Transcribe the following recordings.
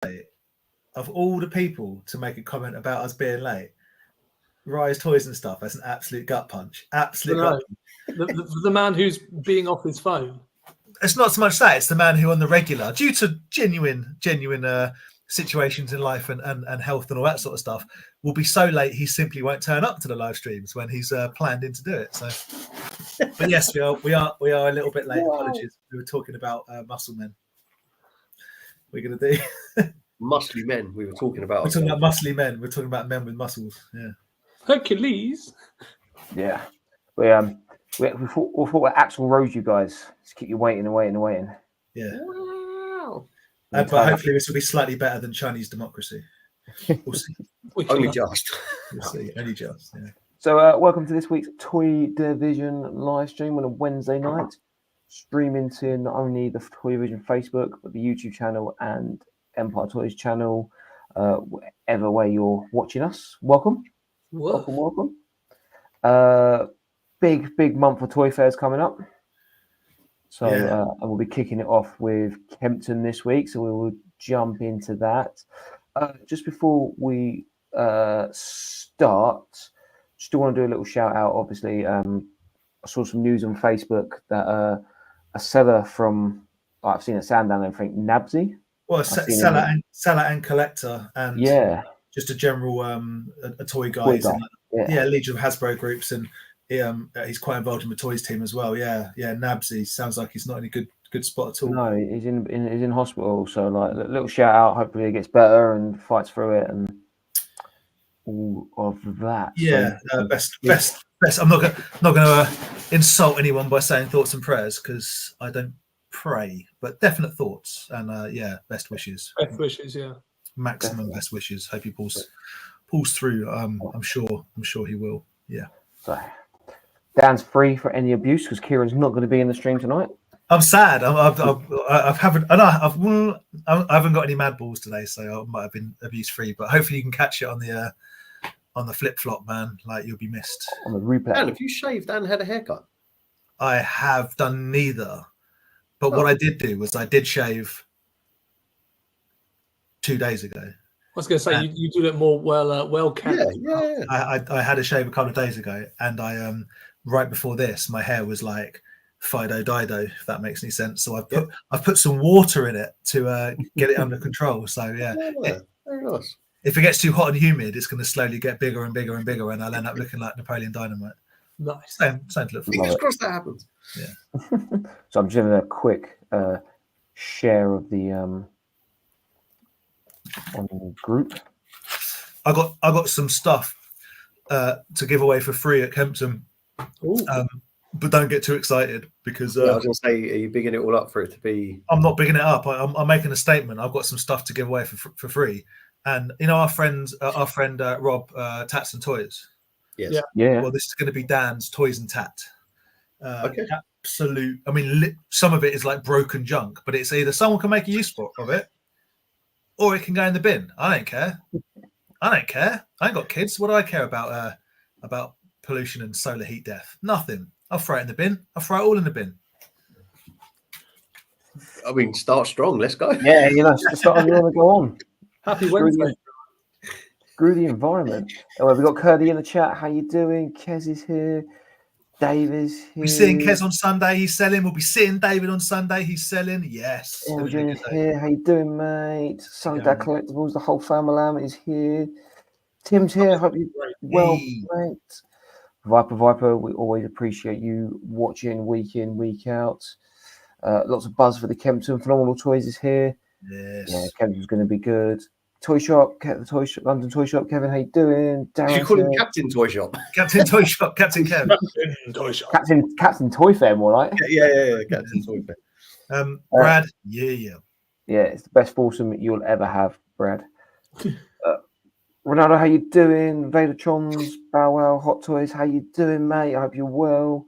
of all the people to make a comment about us being late, Rise Toys and stuff, that's an absolute gut punch. Absolute gut punch. The man who's being off his phone. It's not so much that, it's the man who on the regular, due to genuine situations in life and health and all that sort of stuff, will be so late he simply won't turn up to the live streams when he's planned in to do it. So, but yes, we are a little bit late. Apologies. We were talking about muscle men. We're going to do muscly men. We were talking about. We're talking about muscly men. We're talking about men with muscles. Yeah. Hercules. Yeah. We thought we'd Axel Rose you guys. Just keep you waiting and waiting and waiting. Yeah. Wow. But hopefully this will be slightly better than Chinese democracy. We'll see. Only just. We'll see. Only just. Yeah. So welcome to this week's Toy Division live stream on a Wednesday night. Streaming to not only the Toy Division Facebook, but the YouTube channel and Empire Toys channel, wherever way you're watching us. Welcome. Welcome. Big month of toy fairs coming up. So and we'll be kicking it off with Kempton this week. So we will jump into that. Just before we start, just want to do a little shout out. Obviously, I saw some news on Facebook that a seller from I've seen a Sandown and think Nabsy. Well, seller and collector, and just a general a toy guy. Legion of Hasbro groups, and he's quite involved in the toys team as well. Yeah, Nabsy sounds like he's not in a good spot at all. No, he's in hospital. So like a little shout out. Hopefully he gets better and fights through it and all of that. Yeah, so, best. I'm not going to insult anyone by saying thoughts and prayers because I don't pray, but definite thoughts and best wishes. Best wishes, yeah. Maximum definitely. Best wishes. Hope he pulls through. I'm sure he will. Yeah. So Dan's free for any abuse because Kieran's not going to be in the stream tonight. I'm sad. I haven't got any mad balls today, so I might have been abuse free. But hopefully you can catch it on the flip flop, man. Like you'll be missed on the replay. Dan, have you shaved and had a haircut? I have done neither. But what I did do was I did shave 2 days ago. I was going to say you do it more well kept. Yeah. I had a shave a couple of days ago, and I right before this, my hair was like Fido Dido, if that makes any sense. So I've put some water in it to get it under control. So very nice. If it gets too hot and humid, it's going to slowly get bigger and bigger and bigger, and I'll end up looking like Napoleon Dynamite. Nice. Same to look for. Fingers crossed that happens. Yeah. So I'm just doing a quick share of the on the group. I got some stuff to give away for free at Kempton, but don't get too excited because I was going to say, are you bigging it all up for it to be? I'm not bigging it up. I'm making a statement. I've got some stuff to give away for free, and you know our friend Rob Tats and Toys. Yes. Yeah. Well, this is going to be Dan's Toys and Tat. Okay. Absolute. I mean, some of it is like broken junk, but it's either someone can make a use of it, or it can go in the bin. I don't care. I ain't got kids. What do I care about pollution and solar heat death? Nothing. I'll throw it in the bin. I'll throw it all in the bin. I mean, start strong. Let's go. Yeah, start you want to go on. Happy Wednesday. Screw the environment. Oh, we've got Curdy in the chat. How you doing? Kez is here. Dave is here. We're seeing Kez on Sunday. He's selling. We'll be seeing David on Sunday. He's selling. Yes. Elgin is here. How you doing, mate? Dad Collectables. The whole family is here. Tim's here. Hope you're well, mate. Viper, we always appreciate you watching week in, week out. Lots of buzz for the Kempton. Phenomenal Toys is here. Yes. Yeah, Kempton's going to be good. Toy Shop, London Toy Shop. Kevin, how you doing? Did you call him Captain Toy Shop? Captain Toy Shop, Captain Kev. Captain Toy Shop. Captain Toy Fair, more like. Yeah, Captain Toy Fair. Brad, yeah. Yeah, it's the best foursome you'll ever have, Brad. Ronaldo, how you doing? Vader Chons, Bow Wow, Hot Toys, how you doing, mate? I hope you're well.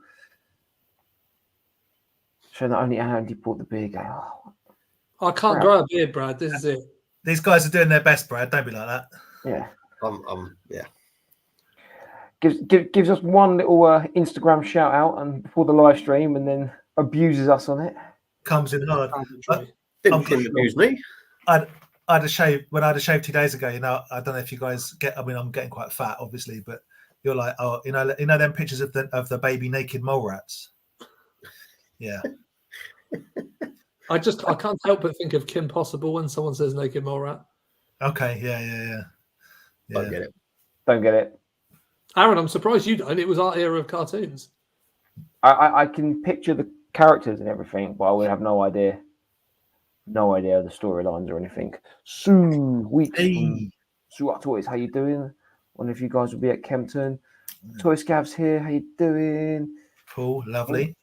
So not only Andy bought the beer game. I can't grow a beard, Brad. This is it. These guys are doing their best, Brad. Don't be like that. Yeah. Yeah. Gives us one little Instagram shout out and before the live stream, and then abuses us on it. Comes in hard. Didn't abuse me. I I had a shave when I had a shave 2 days ago. You know, I don't know if you guys get. I mean, I'm getting quite fat, obviously, but you're like, oh, you know them pictures of the baby naked mole rats. Yeah. I can't help but think of Kim Possible when someone says naked mole rat. Okay. Yeah. Don't get it. Don't get it. Aaron, I'm surprised you don't. It was our era of cartoons. I can picture the characters and everything, but I would have no idea of the storylines or anything. Sue Weeks from Sue Art Toys, how you doing? Wonder if you guys will be at Kempton. Toy Scavs here, how you doing? Cool, lovely.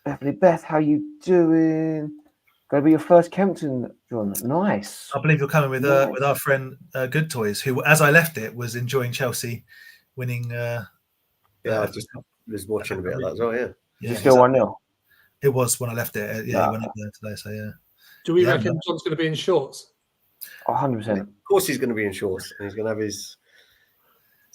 Bethany Beth, how you doing? Going to be your first Kempton, John. Nice. I believe you're coming with our friend Good Toys, who, as I left it, was enjoying Chelsea winning. I just was watching a bit of that as well. Yeah. Is it still 1-0? It was when I left it. Yeah, he went up there today. So yeah. Do we reckon John's going to be in shorts? 100%. Of course, he's going to be in shorts, and he's going to have his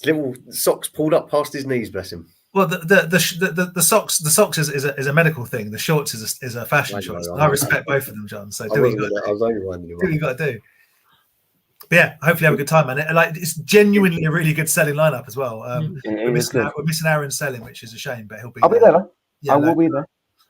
little socks pulled up past his knees. Bless him. Well, the socks is a medical thing. The shorts is a fashion choice. I respect both of them, John. So do what you got to do. But yeah, hopefully have a good time, man. It's genuinely a really good selling lineup as well. We're missing Aaron selling, which is a shame, but he'll be. I'll be there. Yeah, I will be there.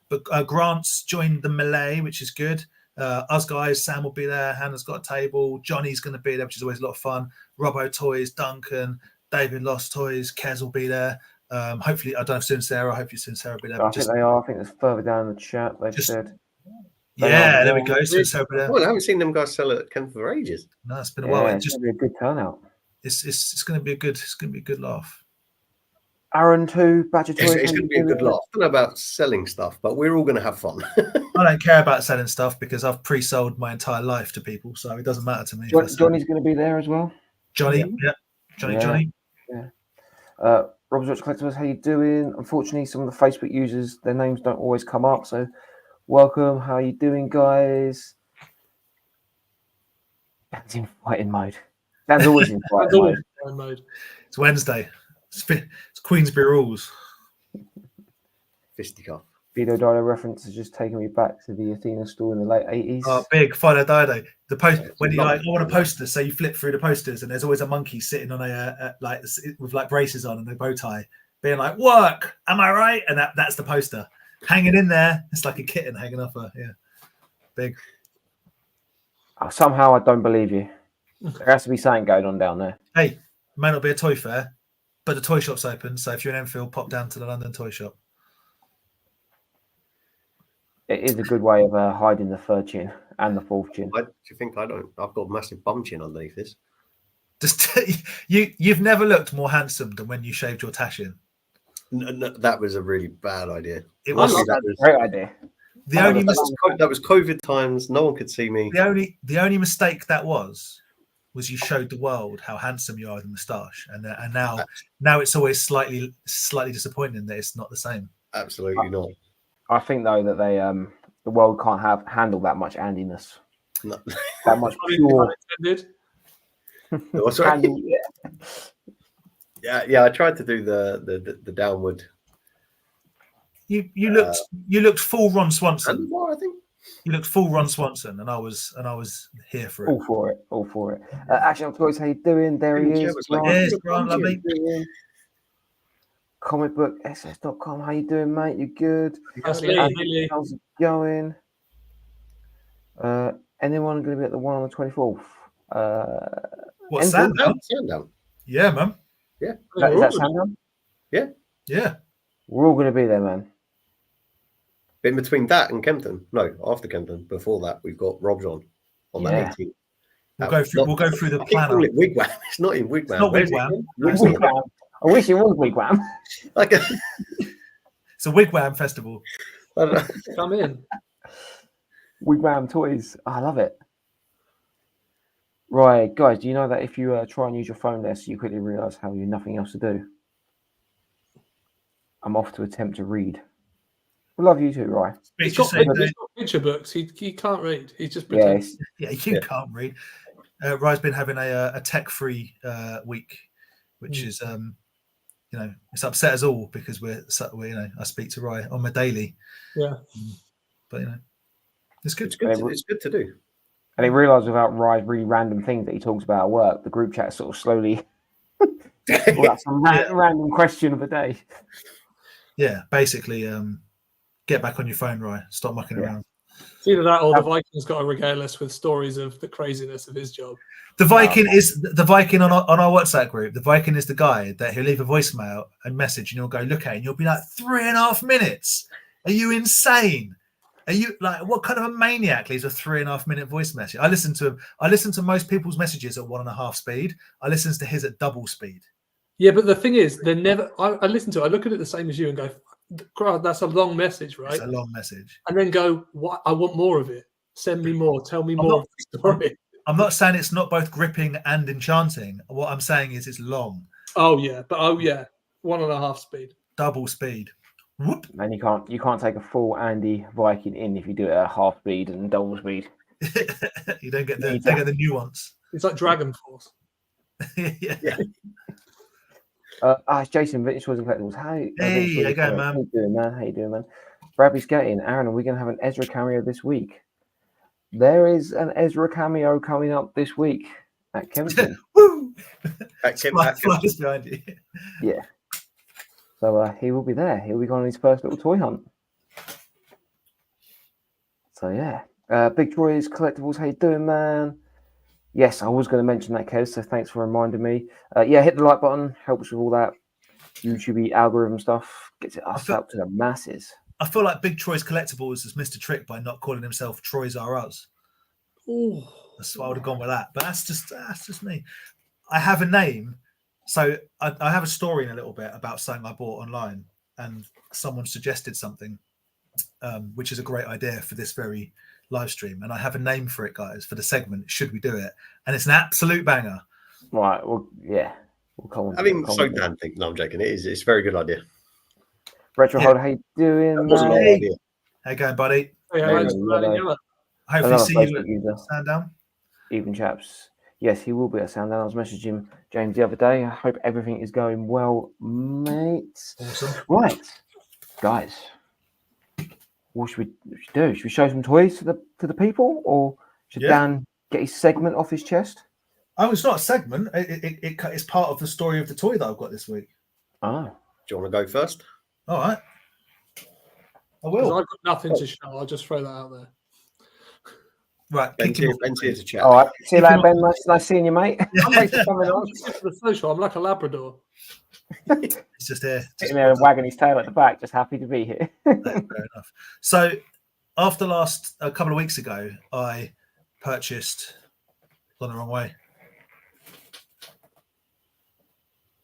But Grant's joined the melee, which is good. Us guys, Sam will be there. Hannah's got a table. Johnny's going to be there, which is always a lot of fun. Robbo Toys, Duncan, David Lost Toys, Kez will be there. Hopefully, I don't know if soon Sarah. Hopefully, soon Sarah will be there. I think they are. I think it's further down in the chat. They've said. Yeah, there we go. Soon Sarah will be there. Well, I haven't seen them guys sell at Kempton for ages. No, it's been a while. It's going to be a good turnout. It's going to be a good. It's going to be a good laugh. Aaron too. Badger Toys. It's going to be a good laugh. I don't know about selling stuff, but we're all going to have fun. I don't care about selling stuff because I've pre-sold my entire life to people, so it doesn't matter to me. Johnny's going to be there as well. Johnny. Johnny. Yeah. Rob's Watch Collectables, how you doing? Unfortunately, some of the Facebook users, their names don't always come up. So, welcome. How you doing, guys? Dan's in fighting mode. Dan's always in fighting mode. It's Wednesday. It's Queensbury rules. Fisticuff. Fido Dido reference has just taken me back to the Athena store in the late 80s. Oh, big Fido Dido. The post when you like, I want a poster, so you flip through the posters, and there's always a monkey sitting on a like with like braces on and a bow tie, being like, "Work, am I right?" And that's the poster hanging in there. It's like a kitten hanging off big. Somehow I don't believe you. There has to be something going on down there. Hey, it may not be a toy fair, but the toy shop's open. So if you're in Enfield, pop down to the London Toy Shop. It is a good way of hiding the third chin and the fourth chin. Do you think I don't? I've got a massive bum chin underneath this. Just you've never looked more handsome than when you shaved your tash in. No, that was a really bad idea. It was a great idea. That was COVID times. No one could see me. The only mistake that was you showed the world how handsome you are with a moustache, and now it's always slightly disappointing that it's not the same. Absolutely not. I think though that they the world can't handle that much Andiness. No. That much pure. Yeah. I tried to do the downward. You looked full Ron Swanson. And more, I think. You looked full Ron Swanson, and I was here for it. All for it. Action Toys, how you doing? There he is. Grant, lovely. Comicbookss.com, how you doing, mate? You good? How's it going? Anyone going to be at the one on the 24th? What's Sandown? Yeah, man. Yeah. Is that Sandown? Yeah. We're all going to be there, man. In between that and Kempton, no, after Kempton, before that, we've got Rob's on that 18th. We'll go through the planner. Call it Wigwam. It's not in Wigwam. It's not Wigwam. Wigwam. I wish it was Wigwam. It's a Wigwam festival. Come in. Wigwam Toys. I love it. Right, guys, do you know that if you try and use your phone less, you quickly realise how you've nothing else to do? I'm off to attempt to read. We love you too, Rye. He's got picture books. He can't read. He's just pretending. You can't read. Rye's been having a tech-free week, which is it's upset us all because we're I speak to Rye on my daily. Yeah. But it's good. It's good to do. And he realised without Rye's really random things that he talks about at work, the group chat sort of slowly that's some random question of the day. Yeah, basically, get back on your phone, Rye. Stop mucking around. It's either that or the Vikings got to regale us with stories of the craziness of his job. The Viking is the Viking on our WhatsApp group. The Viking is the guy that he'll leave a voicemail and message, and you'll go look at it, and you'll be like, 3.5 minutes. Are you insane? Are you like, what kind of a maniac leaves a 3.5 minute voice message? I listen to most people's messages at 1.5 speed. I listen to his at double speed. Yeah, but the thing is, they're never. I listen to it. I look at it the same as you and go, "God, that's a long message, right?" It's a long message. And then go, "What? I want more of it. Send me more. Tell me more of the story." I'm not saying it's not both gripping and enchanting. What I'm saying is it's long. Oh yeah, but 1.5 speed. Double speed. Whoop. And you can't take a full Andy Viking in if you do it at half speed and double speed. You don't get the nuance. It's like Dragon Force. Yeah. It's Jason, Vintage Toys and Collectibles. Hey, again, man. How you doing, man? Bradley's getting. Aaron, are we going to have an Ezra cameo this week? There is an Ezra cameo coming up this week at Kempton. Woo! Kempton. Behind you. Yeah. So he will be there. He'll be going on his first little toy hunt. So yeah. Big Troy's Collectibles, how you doing, man? Yes, I was going to mention that, Kev, so thanks for reminding me. Hit the like button. Helps with all that YouTube algorithm stuff. Gets it us up to the masses. I feel like Big Troy's Collectibles has missed a trick by not calling himself Troy's R Us. Oh, that's why I would have gone with that. But that's just me. I have a name. So I have a story in a little bit about something I bought online, and someone suggested something, which is a great idea for this very live stream. And I have a name for it, guys, for the segment. Should we do it? And it's an absolute banger. Right. Well, yeah. We'll come on. I mean, so Dan think. No, I'm joking. It's a very good idea. Retro Hold, how you doing? That wasn't an idea. How you going, buddy? Hey, Hopefully see you at Sandown. Even chaps. Yes, he will be at Sandown. I was messaging James the other day. I hope everything is going well, mate. Awesome. Right, guys. What should we do? Should we show some toys to the people, or should Dan get his segment off his chest? Oh, it's not a segment. It's part of the story of the toy that I've got this week. Oh. Do you want to go first? All right. I will. I've got nothing to show. I'll just throw that out there. Right. Ben's here to chat. All right. See you later, Ben. Nice seeing you, mate. I'm coming on to the social. I'm like a Labrador. He's just here. Sitting there wagging his tail at the back, just happy to be here. Fair enough. So after a couple of weeks ago, I purchased, gone the wrong way.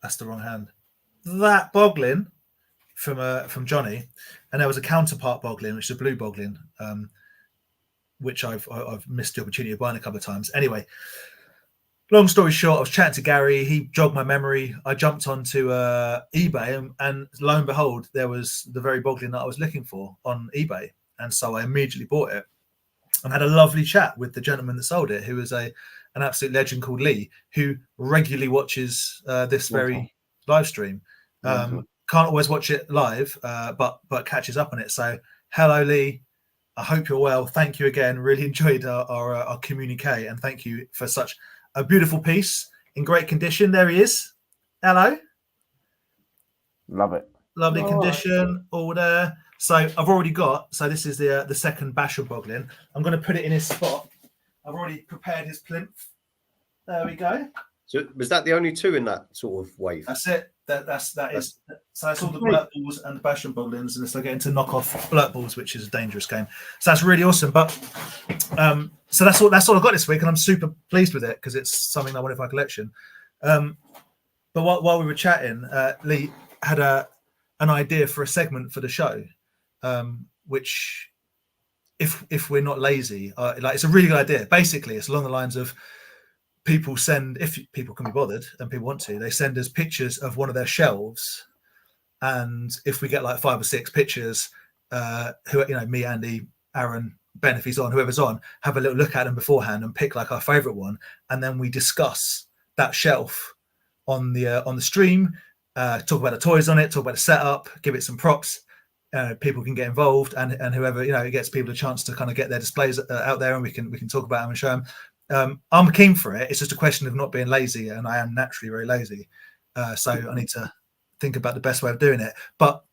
That's the wrong hand. That boglin from Johnny, and there was a counterpart boglin, which is a blue boglin, which I've missed the opportunity of buying a couple of times. Anyway, long story short, I was chatting to Gary. He jogged my memory. I jumped onto eBay, and lo and behold, there was the very boglin that I was looking for on eBay, and so I immediately bought it and had a lovely chat with the gentleman that sold it, who is an absolute legend called Lee, who regularly watches this very live stream. Can't always watch it live, but catches up on it. So hello, Lee. I hope you're well. Thank you again. Really enjoyed our communique, and thank you for such a beautiful piece in great condition. There he is. Hello. Love it. Lovely condition. All there. So I've already got. So this is the second Basham boglin. I'm going to put it in his spot. I've already prepared his plinth. There we go. So was that the only two in that sort of wave? That's it. That is. So that's all the blurt balls and the Basham boglins, and it's like getting to knock off blurt balls, which is a dangerous game. So that's really awesome. But so that's all I got this week, and I'm super pleased with it because it's something I wanted for my collection. But while we were chatting, Lee had an idea for a segment for the show, which, if we're not lazy, it's a really good idea. Basically, it's along the lines of, people send, if people can be bothered and people want to, they send us pictures of one of their shelves, and if we get like 5 or 6 pictures, me, Andy, Aaron, Ben, if he's on, whoever's on, have a little look at them beforehand and pick like our favorite one, and then we discuss that shelf on the stream, talk about the toys on it, talk about the setup, give it some props, people can get involved, and whoever, it gets people a chance to kind of get their displays out there, and we can talk about them and show them. I'm keen for it. It's just a question of not being lazy, and I am naturally very lazy, so I need to think about the best way of doing it. But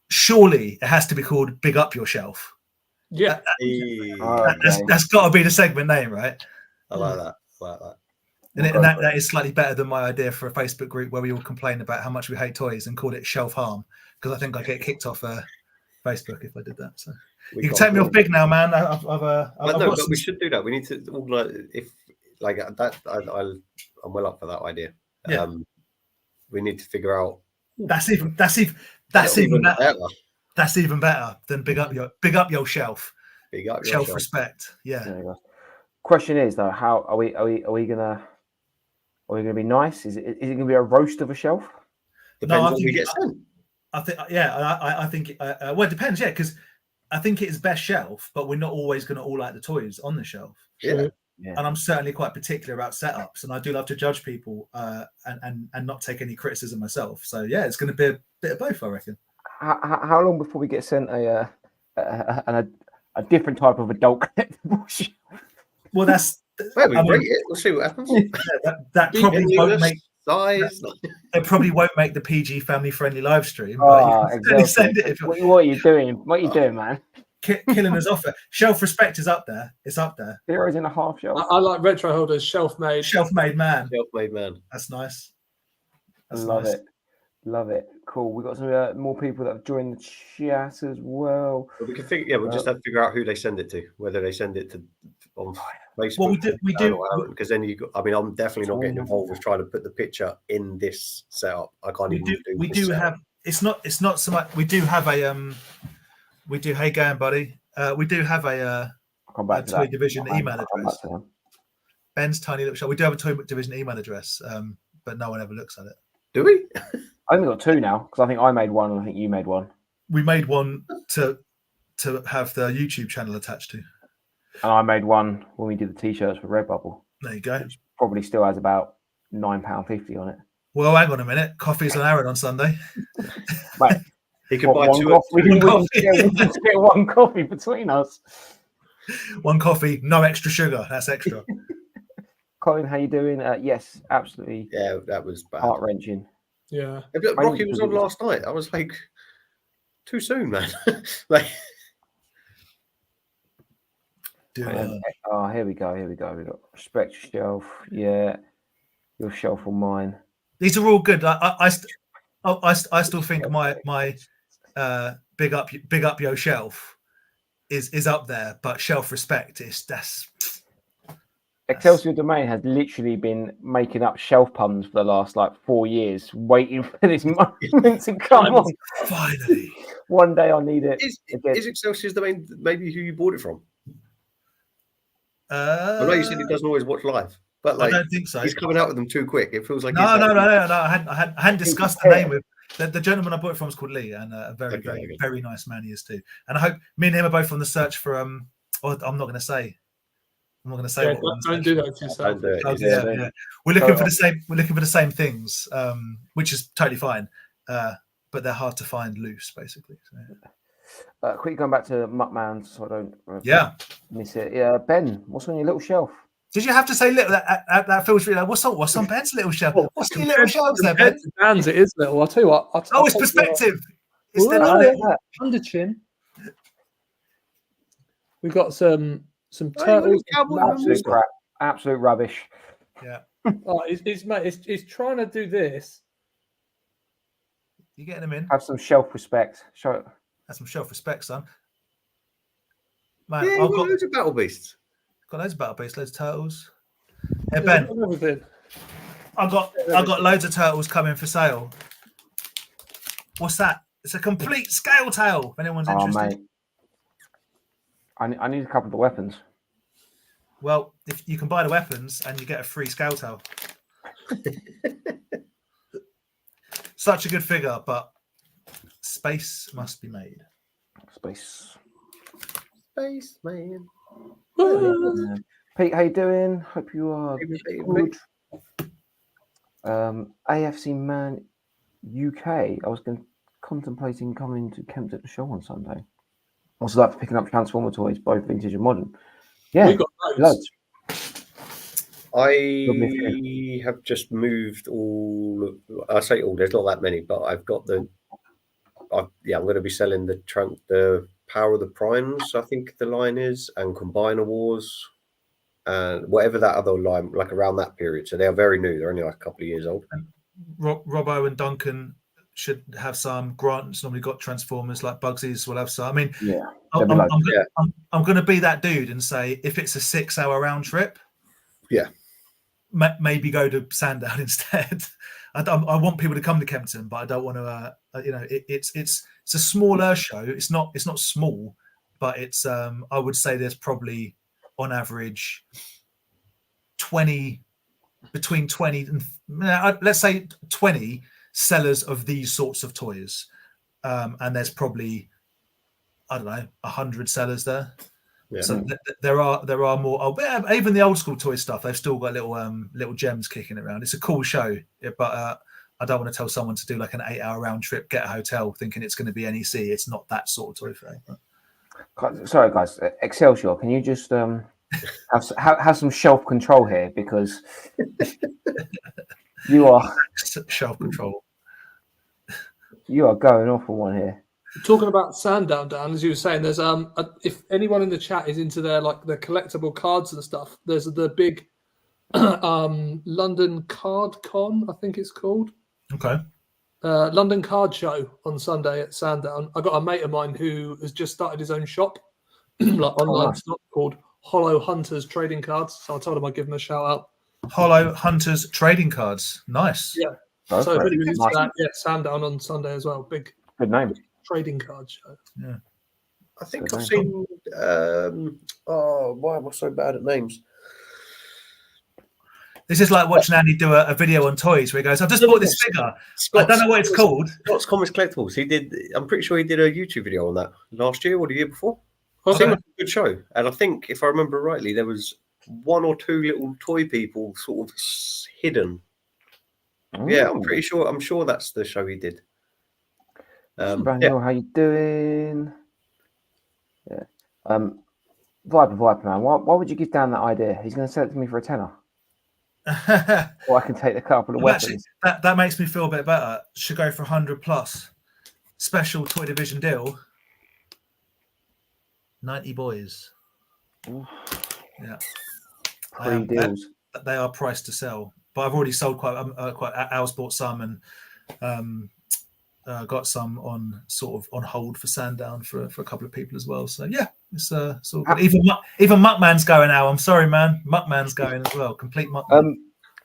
surely it has to be called Big Up Your Shelf. Yeah, that's got to be the segment name, right? I like that. And that is slightly better than my idea for a Facebook group where we all complain about how much we hate toys and call it shelf harm, because I think I get kicked off Facebook if I did that. So you can take me off big now, man. But we should do that. We need to organize that. I'm well up for that idea. Yeah. We need to figure out. That's even better. That's even better than big up your shelf. Big up your shelf respect. Yeah. Question is though, how are we gonna be nice? Is it gonna be a roast of a shelf? Depends on who we get sent. I think well, it depends, because I think it is best shelf, but we're not always going to all like the toys on the shelf. Yeah. And I'm certainly quite particular about setups, and I do love to judge people and not take any criticism myself. So yeah, it's going to be a bit of both, I reckon. How long before we get sent a different type of adult collectible shelf? Well, that's. Well, rate it. We'll see what happens. That probably won't make. Size. It probably won't make the PG family friendly live stream. Exactly. Send it what are you doing? What are you doing, man? Killing us off. Shelf respect is up there. It's up there. 0.5 shelf. I like retro holders. Shelf made man. That's nice. Love it. Cool. We've got some more people that have joined the chat as well. We can figure. Yeah, we'll just have to figure out who they send it to. Whether they send it to on Facebook. Well, we do because then I'm definitely not getting involved with trying to put the picture in this setup. I can't even do. We do have. It's not so much. We do have a We do. Hey, going, buddy. We do have a Toy Division email address. Ben's tiny little shop. We do have a Toy Division email address, but no one ever looks at it. Do we? I only got 2 now because I think I made one and I think you made one. We made one to have the YouTube channel attached to. And I made one when we did the t-shirts for Redbubble. There you go. Which probably still has about £9.50 on it. Well, hang on a minute. Coffee's on Aaron on Sunday. Right. He can buy 2 coffee. We can get 1 coffee between us. 1 coffee, no extra sugar. That's extra. Colin, how you doing? Yes, absolutely. Yeah, that was bad. Heart-wrenching. Yeah. Rocky was on last night. I was like, too soon, man. Here we go. We got respect shelf. Yeah, your shelf or mine. These are all good. I still think my big up your shelf is up there, but shelf respect that's. Excelsior Domain has literally been making up shelf puns for the last 4 years, waiting for this moment to come on. Finally, one day I'll need it. Is Excelsior Domain maybe who you bought it from? I know you said he doesn't always watch live, but I don't think so. He's coming out with them too quick. It feels like no. I hadn't discussed the name with the gentleman I bought it from is called Lee, and a very nice man he is too. And I hope me and him are both on the search for I'm not going to say. What don't do that to yourself. Yeah. We're looking for the same. We're looking for the same things, which is totally fine. But they're hard to find loose, basically. So. Quickly going back to Muckman, so I don't miss it. Yeah, Ben, what's on your little shelf? Did you have to say little? That feels really. What's on Ben's little shelf? What's on your little shelves there, Ben? Ben's it is little. I'll tell you what. It's perspective. It's under chin. We've got some turtles. Absolute crap. Absolute rubbish. Yeah. He's trying to do this. You getting them in? Have some shelf respect. Have some shelf respect, son. Man, I've got loads of battle beasts. Got loads of battle beasts, loads of turtles. Hey Ben, I've got loads of turtles coming for sale. What's that? It's a complete scale tail. If anyone's interested. Mate. I need a couple of the weapons. Well, if you can buy the weapons and you get a free scale tail. Such a good figure, but space must be made. Space man. Pete, how you doing? Hope you are good. AFC Man UK. I was going to contemplating coming to Kempton to show on Sunday. Also, like picking up Transformer toys, both vintage and modern. Yeah, We got loads. I have just moved all. I say all. There's not that many, but I've got the. I'm going to be selling the Power of the Primes. I think the line is, and Combiner Wars, and whatever that other line, like around that period. So they are very new. They're only like a couple of years old. Robbo and Duncan should have some. Grant's normally got Transformers, like Bugsy's will have some. I mean, yeah. I'm going to be that dude and say if it's a 6-hour round trip, yeah, maybe go to Sandown instead. I want people to come to Kempton, but I don't want to. It's a smaller show. It's not small, but it's. I would say there's probably on average between 20 and let's say 20 sellers of these sorts of toys, and there's probably, I don't know, 100 sellers there. Yeah. So there are more. Oh, even the old school toy stuff, they've still got little gems kicking around. It's a cool show, but I don't want to tell someone to do like an 8-hour round trip, get a hotel, thinking it's going to be NEC. It's not that sort of toy fair. Sorry, guys. Excelsior, can you just have some shelf control here, because you are shelf control. You are going off on one here. Talking about Sandown, Dan, as you were saying, there's if anyone in the chat is into their collectible cards and stuff, there's the big London Card Con, I think it's called. Okay. London Card Show on Sunday at Sandown. I got a mate of mine who has just started his own shop, online stuff called Hollow Hunters Trading Cards. So I told him I'd give him a shout out. Hollow Hunters Trading Cards, nice. Yeah. That's so if great. anyone's Nice. into that, yeah, Sandown on Sunday as well. Big Good name. trading card show. Yeah. I think Good I've name. seen. Why am I so bad at names? This is like watching Andy do a video on toys where he goes, I've just bought this figure. I don't know what it's called. Scott's Comics Collectables. He did. I'm pretty sure he did a YouTube video on that last year or the year before. Okay. Seemed like a good show, and I think if I remember rightly, there was one or two little toy people sort of hidden. Yeah, I'm pretty sure. I'm sure that's the show he did. Brandon, how you doing? Yeah. Viper man, why would you give Dan that idea? He's going to sell it to me for a tenner. Or I can take the couple of weapons. Actually, that makes me feel a bit better. Should go for 100 plus. Special Toy Division deal. 90 boys. Oof. Yeah. Three deals. They are priced to sell, but I've already sold quite. Al's bought some, and got some on sort of on hold for Sandown for a couple of people as well. So yeah, it's all good. Even Muckman's going now. I'm sorry, man. Muckman's going as well. Complete Muckman.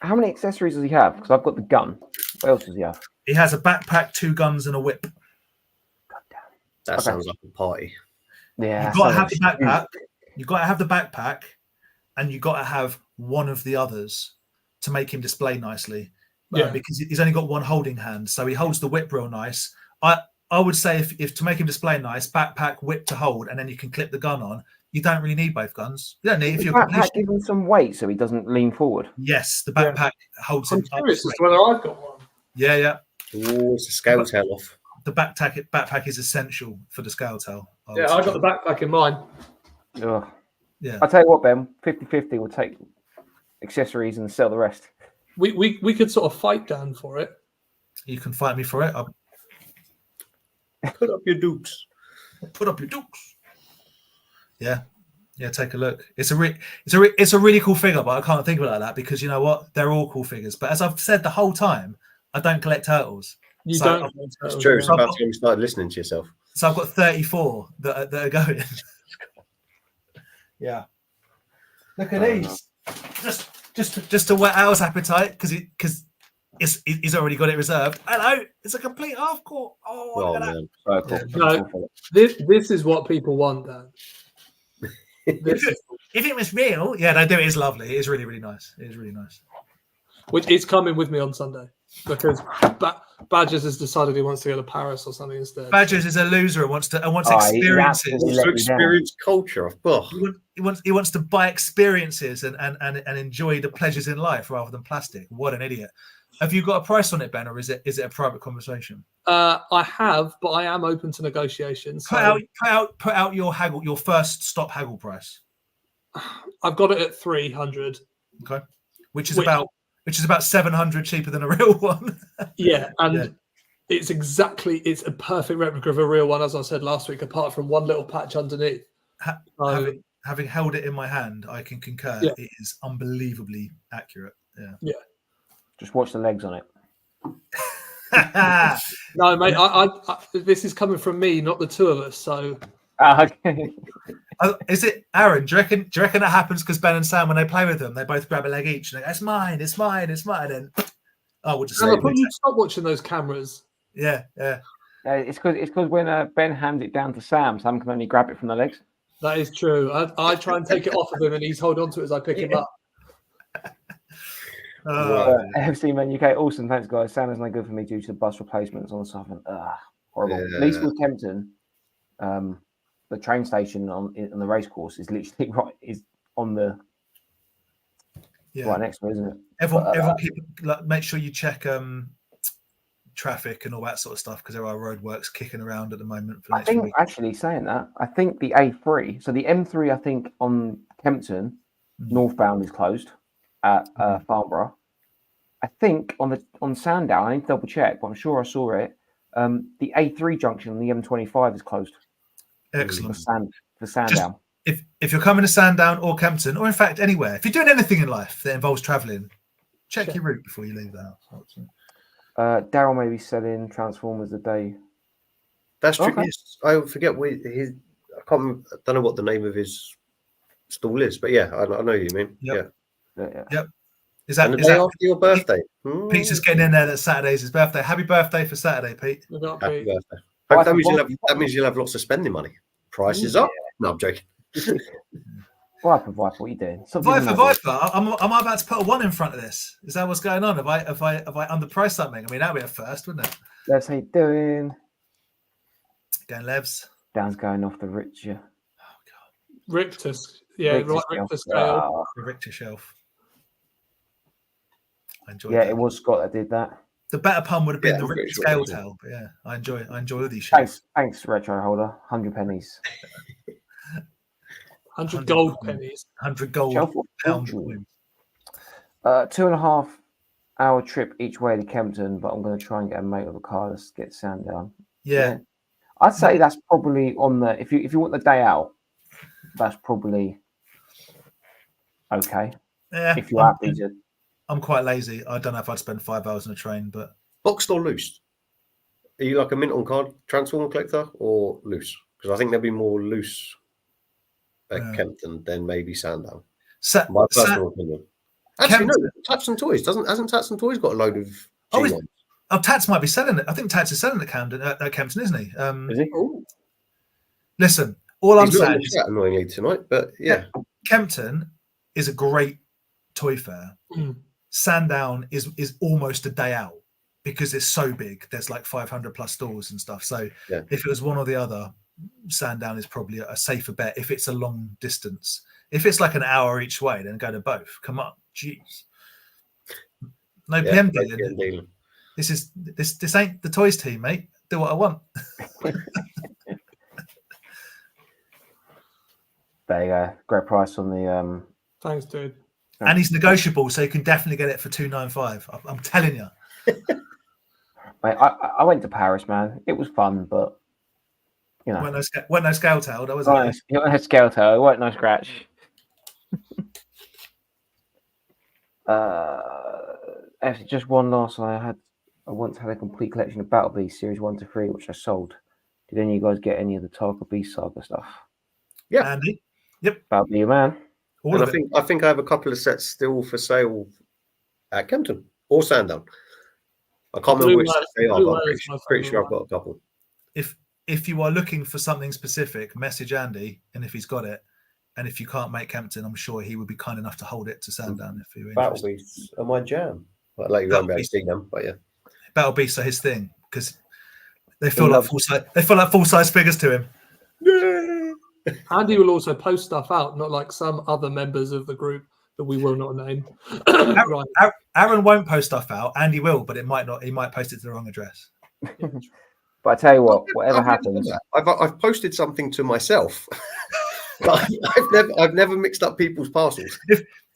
How many accessories does he have? Because I've got the gun. What else does he have? He has a backpack, 2 guns, and a whip. That sounds like a party. Yeah. You've got to have the backpack. You've got to have the backpack, and you've got to have one of the others to make him display nicely. Yeah. Because he's only got one holding hand, so he holds the whip real nice. I would say if to make him display nice, backpack, whip to hold, and then you can clip the gun on. You don't really need both guns. You don't need if you're backpack give him some weight so he doesn't lean forward. Yes, the backpack holds him. I'm curious as to whether I've got one. Yeah. Oh, it's a scale tail off. The backpack is essential for the scale tail. Yeah, I got the backpack in mine. Ugh. Yeah. I'll tell you what, Ben, 50-50 will take accessories and sell the rest. We could sort of fight Dan for it. You can fight me for it. Put up your dukes. Put up your dukes. Yeah. Take a look. It's a really cool figure, but I can't think of it like that because you know what? They're all cool figures. But as I've said the whole time, I don't collect turtles. You So don't. It's true. It's about time you started listening to yourself. So I've got 34 that are going. Yeah. Look at these. Just to whet Al's appetite because he's already got it reserved. Hello, it's a complete half court. Oh, look at man. So cool. No, this is what people want, Dan. that. If it was real, yeah, no, it is lovely. It is really, really nice. It is really nice. Which is coming with me on Sunday because Badgers has decided he wants to go to Paris or something instead. Badgers is a loser and wants experiences. He To experience culture. Oh. He wants to buy experiences and enjoy the pleasures in life rather than plastic. What an idiot! Have you got a price on it, Ben, or is it a private conversation? I have, but I am open to negotiations. Put out your first stop haggle price. I've got it at 300. Okay, which is about 700 cheaper than a real one. Yeah, and it's a perfect replica of a real one, as I said last week, apart from one little patch underneath. Having held it in my hand, I can concur. Yeah. It is unbelievably accurate. Yeah. Just watch the legs on it. No, mate. I this is coming from me, not the two of us. So, Okay. Is it Aaron? Do you reckon that happens because Ben and Sam, when they play with them, they both grab a leg each and they go, "It's mine, it's mine, it's mine." And we'll just I'll put you stop watching those cameras. Yeah. It's because when Ben hands it down to Sam, Sam can only grab it from the legs. That is true. I try and take it off of him, and he's holding on to it as I pick him up. FC Man UK, awesome. Thanks, guys. Sam is no good for me due to bus replacements on the Southern. Horrible. At least with Kempton, the train station on the race course is literally is on the right next to it, isn't it? Everyone make sure you check traffic and all that sort of stuff, because there are roadworks kicking around at the moment. For next week. Actually saying that, I think the A3, so the M3, I think on Kempton northbound is closed at Farnborough. I think on Sandown, I need to double check, but I'm sure I saw it. The A3 junction, the M25 is closed. Excellent. For Sandown. If you're coming to Sandown or Kempton, or in fact anywhere, if you're doing anything in life that involves travelling, check your route before you leave the house. Daryl may be selling Transformers a day. That's true. Okay. I forget I don't know what the name of his stall is, but yeah, I know what you mean. Yep. Yeah. Is that the day after your birthday? Pete's just getting in there that Saturday's his birthday. Happy birthday for Saturday, Pete. Happy birthday. That means you'll have lots of spending money. Prices up. No, I'm joking. Viper, what are you doing? Viper. Am I about to put a 1 in front of this? Is that what's going on? Have I underpriced something? I mean, that'd be a first, wouldn't it? Levs, how you doing? Going Levs. Dan's going off the Richter. Oh god. Richter scale. The Richter shelf. I enjoyed that. It was Scott that did that. The better pun would have been the Richter scale tail, but yeah, I enjoy all these shelves. Thanks, retro holder. 100 pennies. 100 gold pennies. 100 gold pound coins. 2.5 hour trip each way to Kempton, but I'm going to try and get a mate with a car. Let's get Sandown. Yeah. I'd say that's probably on the if you want the day out, that's probably okay. Yeah. If you're happy to. I'm quite lazy. I don't know if I'd spend 5 hours on a train, but boxed or loose? Are you like a mint on card Transformer collector or loose? Because I think there'll be more loose at Kempton than maybe Sandown. My personal opinion. Actually, no. Tats and Toys hasn't Tats and Toys got a load of G1s? Tats might be selling it. I think Tats is selling at Kempton, isn't he? Is he? Listen, all I'm saying is annoyingly tonight, but yeah, Kempton is a great toy fair. Sandown is almost a day out because it's so big. There's like 500 plus stores and stuff. So if it was one or the other, Sandown is probably a safer bet if it's a long distance. If it's like an hour each way, then go to both. Come on, jeez. No PM dealing. This ain't the toys team, mate. Do what I want. There you go. Great price on the. Thanks, dude. And he's negotiable, so you can definitely get it for $295. I'm telling you. Mate, I went to Paris, man. It was fun, but you know, weren't no scale tail. That was it wasn't a scale tail. It wasn't no scratch. Actually, just one last one. I once had a complete collection of Battle Beast Series 1 to 3, which I sold. Did any of you guys get any of the Tarka Beast Saga stuff? Yeah, Andy. Yep. About you, man. I think I have a couple of sets still for sale at Kempton or Sandown. I can't remember which they are, but I'm pretty sure I've got a couple. If you are looking for something specific, message Andy, and if he's got it, and if you can't make Kempton, I'm sure he would be kind enough to hold it to Sandown if you're interested. Battle Beasts are my jam. I'd let you run back and see them, but yeah. Battle Beasts are his thing because they feel like full size figures to him. Andy will also post stuff out, not like some other members of the group that we will not name. Right. Aaron won't post stuff out. Andy will, but it might not. He might post it to the wrong address. But I tell you what, whatever happens, I've posted something to myself. I've never mixed up people's parcels.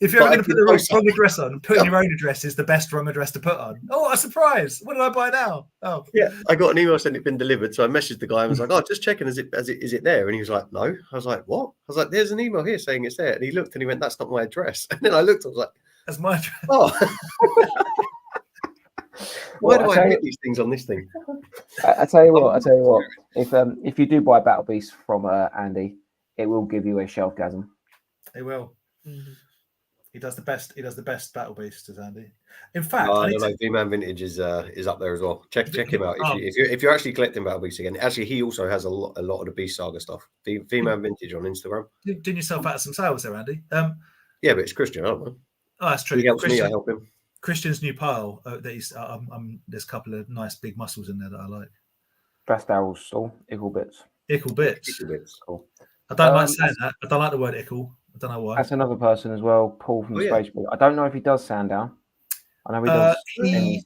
If you're ever going to put the wrong address on, putting your own address is the best wrong address to put on. Oh, what a surprise! What did I buy now? Oh, yeah, I got an email saying it'd been delivered, so I messaged the guy and was like, "Oh, just checking, is it there?" And he was like, "No." I was like, "What?" I was like, "There's an email here saying it's there." And he looked and he went, "That's not my address." And then I looked, I was like, "That's my address." Oh. Why do I get these things on this thing? I tell you what. If you do buy Battle Beast from Andy, it will give you a shelfgasm. It will. Mm-hmm. He does the best. He does the best Battle Beast, as Andy. In fact, I don't know. V-Man Vintage is up there as well. Check him out if you're actually collecting Battle Beasts again. Actually, he also has a lot of the Beast Saga stuff. V-Man Vintage on Instagram. Doing yourself out of some sales there, Andy. Yeah, but it's Christian, I don't know. Oh, that's true. He helps me. I help him. Christian's new pile. That he's. There's a couple of nice big muscles in there that I like. That's Daryl's stall. Ickle bits. Ickle bits. Cool. I don't like saying that. I don't like the word ickle. I don't know why. That's another person as well, Paul from the Space Book. I don't know if he does Sandown. I know he does. He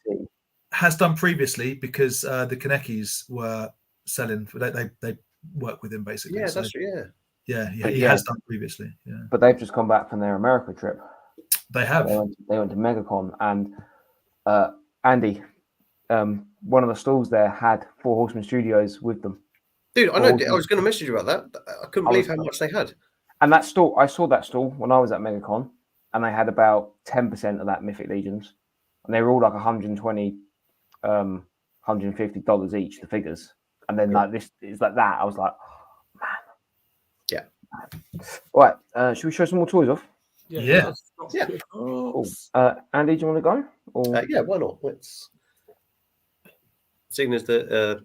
has done previously because the Kanekis were selling. They work with him basically. Yeah, that's true. Yeah, he has done previously. Yeah, but they've just come back from their America trip. They have. They went to MegaCon, and Andy, one of the stalls there had Four Horsemen Studios with them. Dude, I know. I was going to message you about that. I couldn't believe how much they had. And that stall, I saw that stall when I was at MegaCon, and they had about 10% of that Mythic Legions, and they were all like $120, $150 each, the figures. And then like this is like that. I was like, oh, man. Yeah. All right. Should we show some more toys off? Yeah. Cool. Andy, do you want to go? Or... yeah, why not? Let's. Seeing as the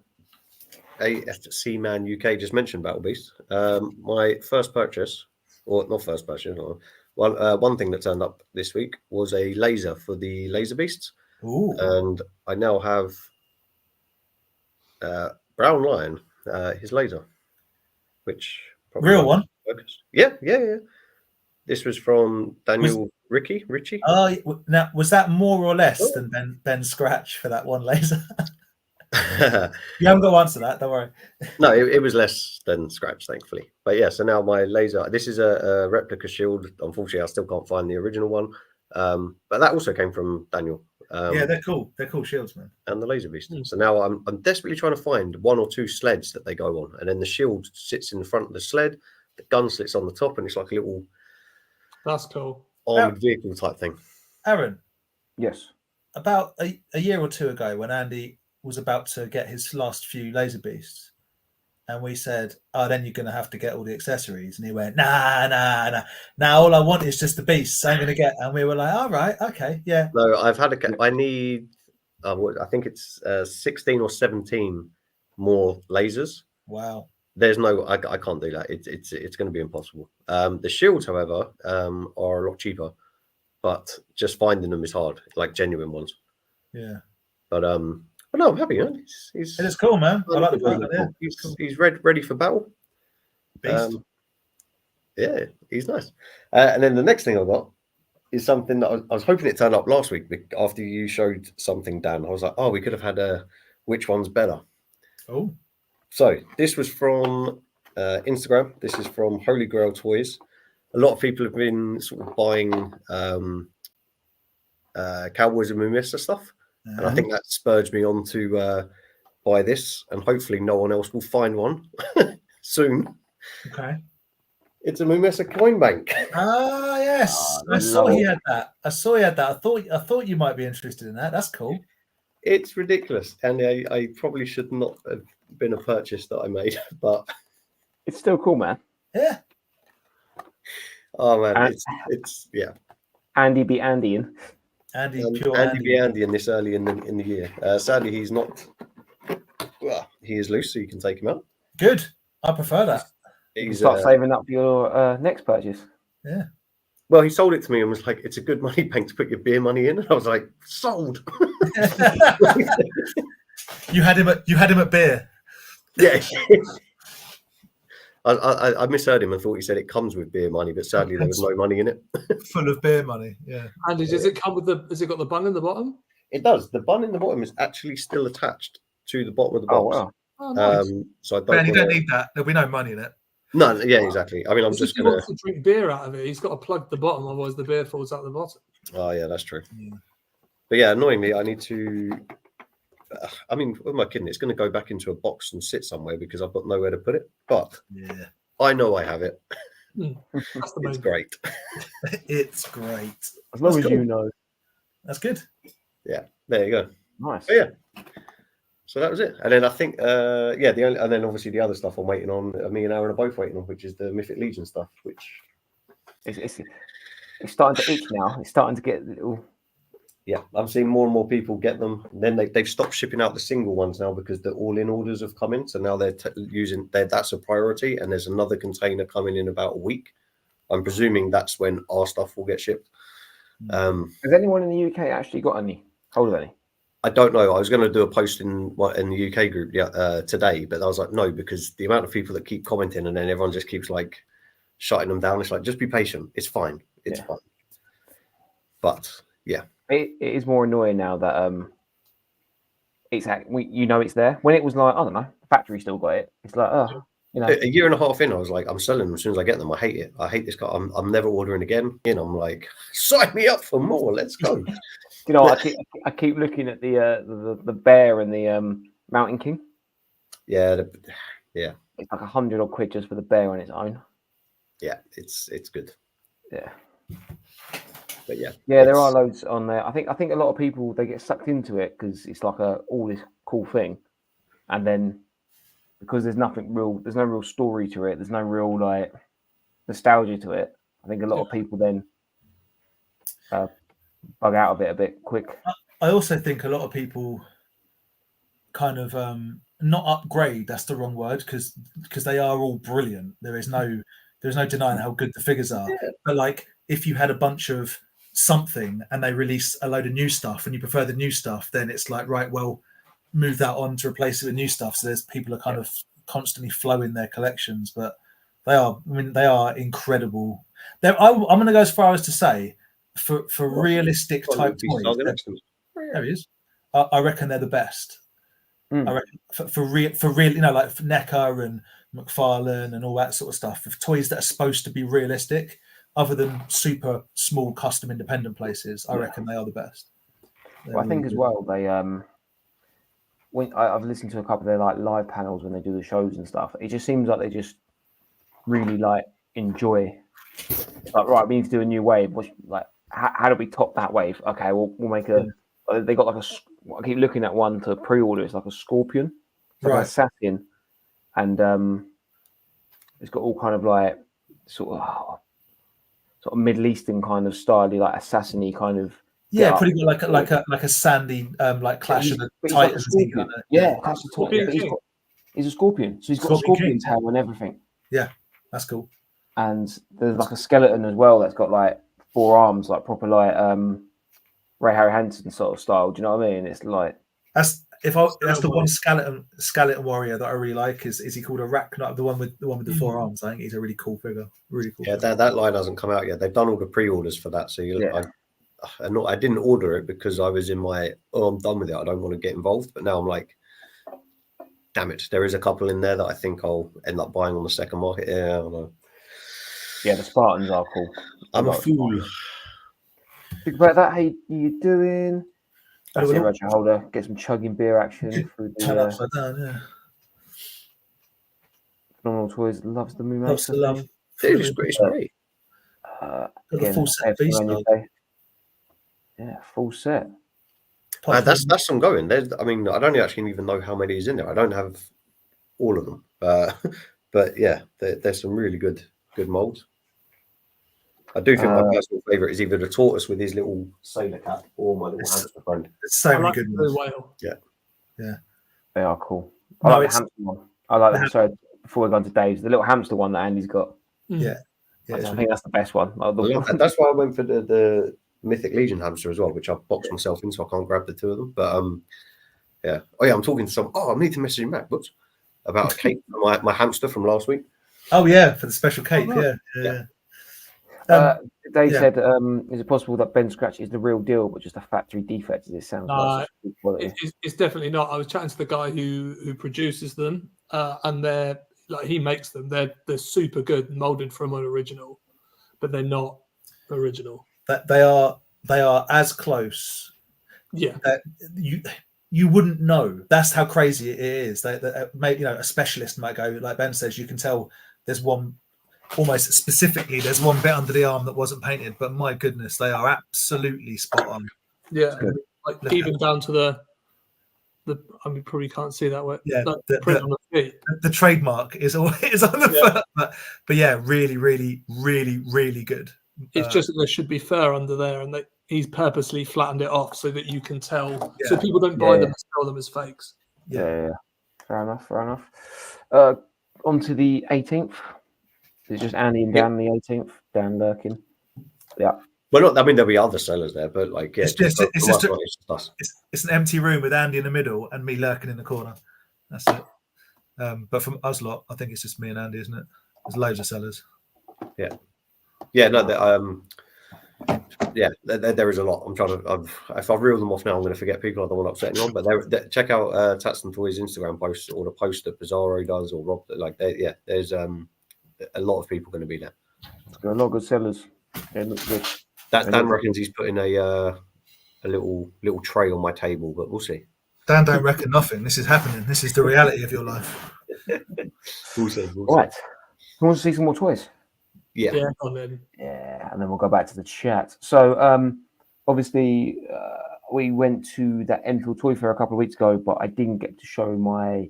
AFC Man UK just mentioned Battle Beast, my first purchase, or not first purchase, one thing that turned up this week was a laser for the Laser Beasts. Ooh. And I now have Brown Lion, his laser, which probably real one. Yeah. This was from Daniel Richie. Oh, now was that more or less than Ben Scratch for that one laser? You haven't got to answer that, don't worry. No, it was less than Scratch, thankfully. But yeah, so now my laser, this is a replica shield. Unfortunately, I still can't find the original one. But that also came from Daniel. Yeah, they're cool. They're cool shields, man. And the Laser Beast. So now I'm desperately trying to find one or two sleds that they go on. And then the shield sits in the front of the sled, the gun slits on the top, and it's like a little... That's cool. Armored vehicle type thing. Aaron. Yes. About a year or two ago, when Andy was about to get his last few Laser Beasts, and we said, "Oh, then you're going to have to get all the accessories," and he went, "Nah. Now all I want is just the beasts. I'm going to get." And we were like, "All right, okay, yeah." No, I need. I think it's 16 or 17 more lasers. Wow. There's no. I can't do that. It's going to be impossible. The shields, however, are a lot cheaper, but just finding them is hard. Like genuine ones. Yeah. But no, I'm happy. Man. It's cool, man. I like the part there. He's ready for battle. Beast. Yeah, he's nice. And then the next thing I got is something that I was hoping it turned up last week after you showed something, Dan. I was like, oh, we could have had which one's better. Oh. So this was from Instagram. This is from Holy Grail Toys. A lot of people have been sort of buying Cowboys and Mumissa stuff. And I think that spurred me on to buy this, and hopefully no one else will find one soon. Okay. It's a Mumissa coin bank. Ah, yes. I saw he had that. I thought you might be interested in that. That's cool. It's ridiculous. And I probably should not have been a purchase that I made, but it's still cool, man. Yeah. Oh man, it's yeah. Andy be Andyin. Andy be Andy in this early in the year. Sadly, he's not. Well, he is loose, so you can take him out. Good. I prefer that. You start saving up for your next purchase. Yeah. Well, he sold it to me and was like, "It's a good money bank to put your beer money in." And I was like, "Sold." You had him at beer. Yeah. I misheard him and thought he said it comes with beer money, but sadly there was no money in it. Full of beer money. Yeah. Andy, does it come with the? Has it got the bun in the bottom? It does. The bun in the bottom is actually still attached to the bottom of the Oh box. wow. Oh, nice. So I don't. Man, you don't need that. There'll be no money in it. No, yeah, exactly. I mean, I'm If just he gonna. wants to drink beer out of it, he's got to plug the bottom, otherwise the beer falls out the bottom. Oh yeah, that's true. Yeah. But yeah, annoyingly, I need to. I mean, what am I kidding? It's going to go back into a box and sit somewhere because I've got nowhere to put it. But Yeah. I know I have it. That's the main It's thing. great. It's great. As long That's as cool. you know. That's good. Yeah, there you go. Nice. But yeah. So that was it. And then I think, and then obviously the other stuff I'm waiting on, me and Aaron are both waiting on, which is the Mythic Legion stuff, which It's starting to itch now. It's starting to get a little. yeah, I'm seeing more and more people get them. Then they've stopped shipping out the single ones now because the all-in orders have come in. So now they're that's a priority, and there's another container coming in about a week. I'm presuming that's when our stuff will get shipped. Has anyone in the UK actually got any hold of any? I don't know. I was going to do a post in the UK group today, but I was like, no, because the amount of people that keep commenting and then everyone just keeps like shutting them down. It's like, just be patient. It's fine. It's fine. But yeah, It is more annoying now that it's it's there. When it was like, I don't know, the factory still got it. It's like, a year and a half in, I was like, I'm selling them as soon as I get them. I hate it. I hate this guy. I'm never ordering again. I'm like, sign me up for more. Let's go. You know, I keep looking at the bear and the Mountain King. Yeah, It's like £100 just for the bear on its own. Yeah, it's good. Yeah, but yeah, there are loads on there. I think a lot of people, they get sucked into it because it's like all this cool thing, and then because there's no real story to it. There's no real like nostalgia to it. I think a lot of people then bug out of it a bit quick. I also think a lot of people kind of not upgrade. That's the wrong word because they are all brilliant. There's no denying how good the figures are. Yeah. But like if you had a bunch of something and they release a load of new stuff and you prefer the new stuff, then it's like, right, well, move that on to replace it with new stuff. So there's people are kind of constantly flowing their collections, but they are incredible. I'm going to go as far as to say for realistic type toys. There he is. I reckon they're the best. I reckon for real, like for NECA and McFarlane and all that sort of stuff. For toys that are supposed to be realistic, other than super small custom independent places, I reckon they are the best. Well, I think as well they when I've listened to a couple of their like live panels when they do the shows and stuff. It just seems like they just really like enjoy. Like, right, we need to do a new wave. Like, how do we top that wave? Okay, we'll make a. They got like I keep looking at one to pre-order. It's like a scorpion, like an assassin, and it's got all kind of like sort of Middle Eastern kind of style, like assassin-y kind of. Yeah, pretty good, like a sandy like Clash of the Titans. Like Clash of the Titans. He's a scorpion, so he's got a scorpion tail and everything. Yeah, that's cool. And there's like a skeleton as well that's got like 4 arms, like proper like Ray Harry Hansen sort of style. Do you know what I mean? It's like that's the one skeleton warrior that I really like. Is he called Arachno? The one with the 4 arms. I think he's a really cool figure. Really cool. Yeah, that line hasn't come out yet. They've done all the pre-orders for that. So I didn't order it because I was in my I'm done with it. I don't want to get involved. But now I'm like, damn it, there is a couple in there that I think I'll end up buying on the second market. Yeah, I don't know. Yeah, the Spartans are cool. I'm a fool. Think about that. How you doing? That's it, Roger Holder. Get some chugging beer action through the. Turn upside down, yeah. Phenomenal Toys loves the movie. Loves the love. Dude, it's great. The full set piece. Yeah, full set. That's ongoing. I don't actually even know how many is in there. I don't have all of them. But yeah, there's some really good molds. I do think my personal favourite is either the tortoise with his little sailor cap or my little hamster friend. It's so many good ones. Whale. Yeah. They are cool. I like the hamster one. I like that. Sorry, before we go on to Dave's, the little hamster one that Andy's got. Yeah. I think that's the best one. That's why I went for the Mythic Legion hamster as well, which I've boxed myself in, so I can't grab the 2 of them. But yeah. Oh yeah, I'm talking to some. Oh, I need to message Mac. Whoops. About a cake for my hamster from last week. Oh yeah, for the special cape. Oh, Yeah. Yeah. Dave yeah. said, is it possible that Ben Scratch is the real deal, but just a factory defect as it sounds like? Such good quality. It's definitely not. I was chatting to the guy who produces them, and they're like he makes them. They're super good, molded from an original, but they're not original. That they are as close. Yeah, That you wouldn't know. That's how crazy it is. Maybe a specialist might go, like Ben says, you can tell there's one almost specifically. There's one bit under the arm that wasn't painted, but my goodness, they are absolutely spot on. yeah. Like even down to the. I mean, probably can't see that way. Yeah, like print on the feet. The trademark is on the foot, but yeah, really, really, really, really good. It's just that there should be fur under there, and he's purposely flattened it off so that you can tell, so people don't buy them and sell them as fakes. Yeah. Fair enough. On to the 18th. It's just Andy and Dan on the 18th. Dan lurking. Yeah. Well, I mean, there'll be other sellers there, but like, yeah, it's an empty room with Andy in the middle and me lurking in the corner. That's it. But from us lot, I think it's just me and Andy, isn't it? There's loads of sellers. Yeah. No, there is a lot. I'm trying to. If I reel them off now, I'm going to forget people. I don't want to upset anyone. But check out Tats and Toys Instagram posts or the post that Bizarro does or Rob. Like, there's a lot of people going to be there. There are a lot of good sellers. It looks good. Dan reckons he's putting a little tray on my table, but we'll see. Dan don't reckon nothing. This is happening. This is the reality of your life. We'll see. Right. Who wants to see some more toys? Yeah. Yeah, and then we'll go back to the chat. So, obviously, we went to that Enfield Toy Fair a couple of weeks ago, but I didn't get to show my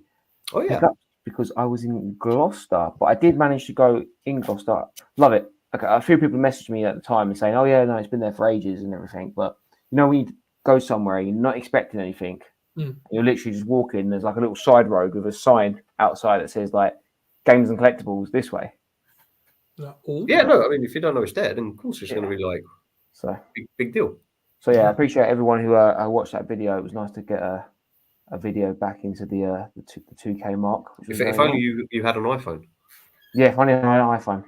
pickup because I was in Gloucester. But I did manage to go in Gloucester. Love it. Okay, a few people messaged me at the time and saying, "Oh yeah, no, it's been there for ages and everything." But when you go somewhere, you're not expecting anything. You're literally just walking. There's like a little side road with a sign outside that says like "Games and Collectables this way." Yeah, no, I mean, if you don't know it's there, then of course it's going to be like big deal. So yeah, I appreciate everyone who watched that video. It was nice to get a video back into the 2K mark. If only you had an iPhone. Yeah, if only I had an iPhone.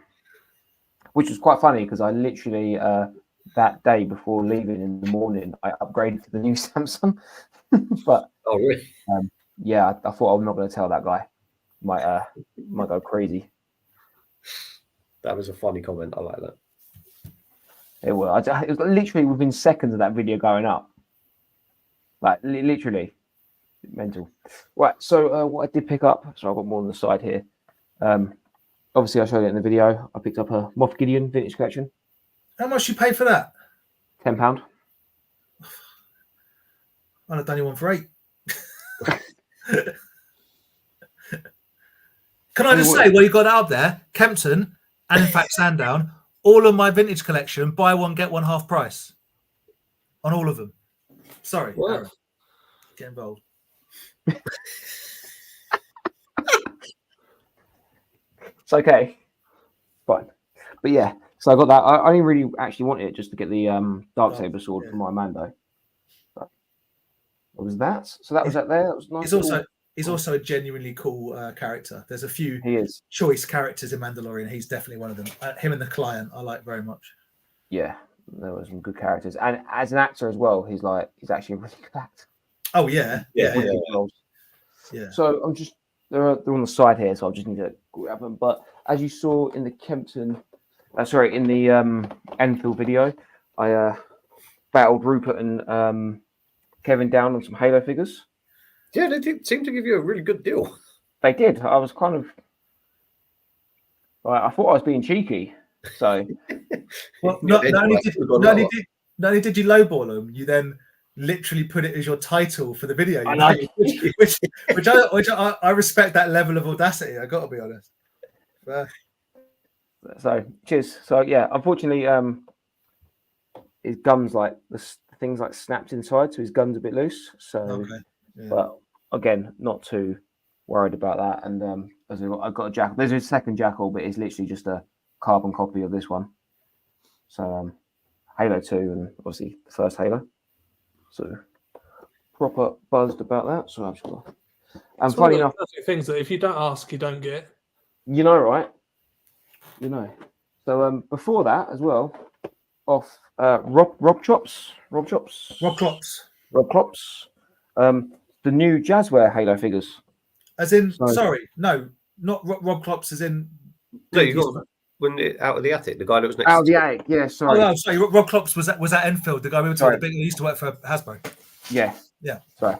Which was quite funny because I literally that day before leaving in the morning, I upgraded to the new Samsung. But oh really? Yeah, I thought I'm not going to tell that guy. Might go crazy. That was a funny comment. I like that. It was. It was literally within seconds of that video going up. Like literally, mental. Right. So what I did pick up. So I've got more on the side here. Obviously, I showed it in the video. I picked up a Moff Gideon vintage collection. How much you pay for that? £10. I'd have done you one for £8. Can I just say, while you got that up there, Kempton and in fact Sandown, all of my vintage collection, buy one get one half price on all of them. Sorry, Aaron. Get involved. It's okay, fine. But yeah, so I got that. I only really actually wanted it just to get the Darksaber sword for my Mando. But what was that? So that was that there. That was nice. He's also a genuinely cool character. There's a few choice characters in Mandalorian. He's definitely one of them. Him and the client I like very much. Yeah, there were some good characters, and as an actor as well, he's actually a really good actor. Oh yeah. So I'm just they're on the side here, so I just need to grab them. But as you saw in the Kempton, in the Enfield video, I battled Rupert and Kevin down on some Halo figures. Yeah, they did seem to give you a really good deal. They did. I was kind of I thought I was being cheeky. So well, not only did you lowball them, you then literally put it as your title for the video. I know. Which I respect that level of audacity. I got to be honest. So cheers. So yeah, unfortunately, his gum's like the things like snapped inside, so his gun's a bit loose. So, but again, not too worried about that. And as I've got a jackal. There's a second jackal, but it's literally just a carbon copy of this one. So Halo 2 and obviously the first Halo. So proper buzzed about that. So I'm sure. And funny enough, things that if you don't ask, you don't get. You know, right? you know. So before that as well, off Rob Chops. Rob Klops. The new Jazzware Halo figures. As in, So- sorry, no, not Rob Klops. As in, No, you got when out of the attic, the guy that was next. Out of to the attic, yeah. Oh, Sorry. no, sorry. Rob Klops was at Enfield, the guy we were talking Sorry. about. He used to work for Hasbro. Yeah. Yeah. Sorry,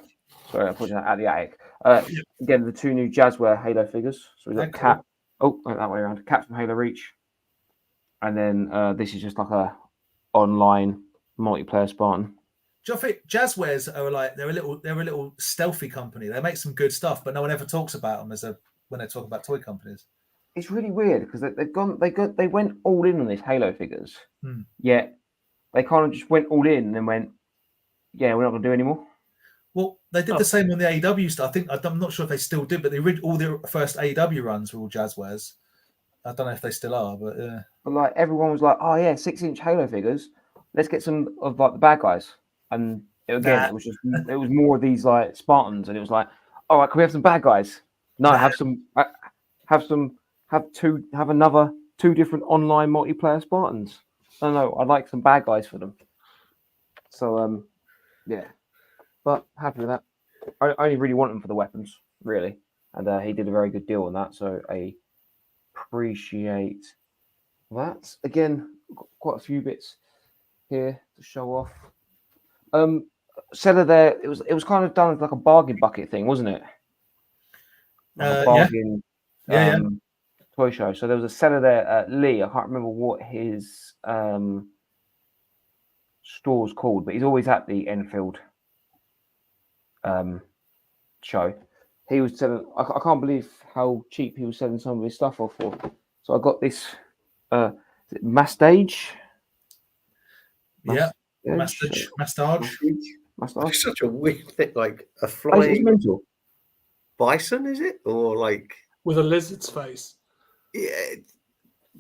I put you at the attic. Again, the two new Jazzware Halo figures. So we've got Okay. Cat. Oh, went that way around. Cat from Halo Reach, and then this is just like a online multiplayer Spartan. Do you think Jazzwares are like they're a little stealthy company? They make some good stuff, but no one ever talks about them when they talk about toy companies. It's really weird because they went all in on these Halo figures. Yet they kind of just went all in and then went, yeah, we're not going to do any more. Well, they did the same on the AEW stuff. I'm not sure if they still did, but all their first AEW runs were all Jazzwares. I don't know if they still are, but yeah. But like everyone was like, oh yeah, 6-inch Halo figures. Let's get some of like the bad guys. And it was more of these like Spartans, and it was like, all right, can we have some bad guys? No, have another 2 different online multiplayer Spartans. No, I'd like some bad guys for them. So yeah, but happy with that. I only really want them for the weapons, really, and he did a very good deal on that. So I appreciate that. Again, got quite a few bits here to show off. Seller there, it was kind of done as like a bargain bucket thing, wasn't it? Like a bargain toy show. So there was a seller there, Lee. I can't remember what his store's called, but he's always at the Enfield show. He was selling. I can't believe how cheap he was selling some of his stuff off for. So I got this Mastage. Yeah, Mastage. It's such a weird thing, like a It's flying mental. bison, is it? Or like with a lizard's face. yeah,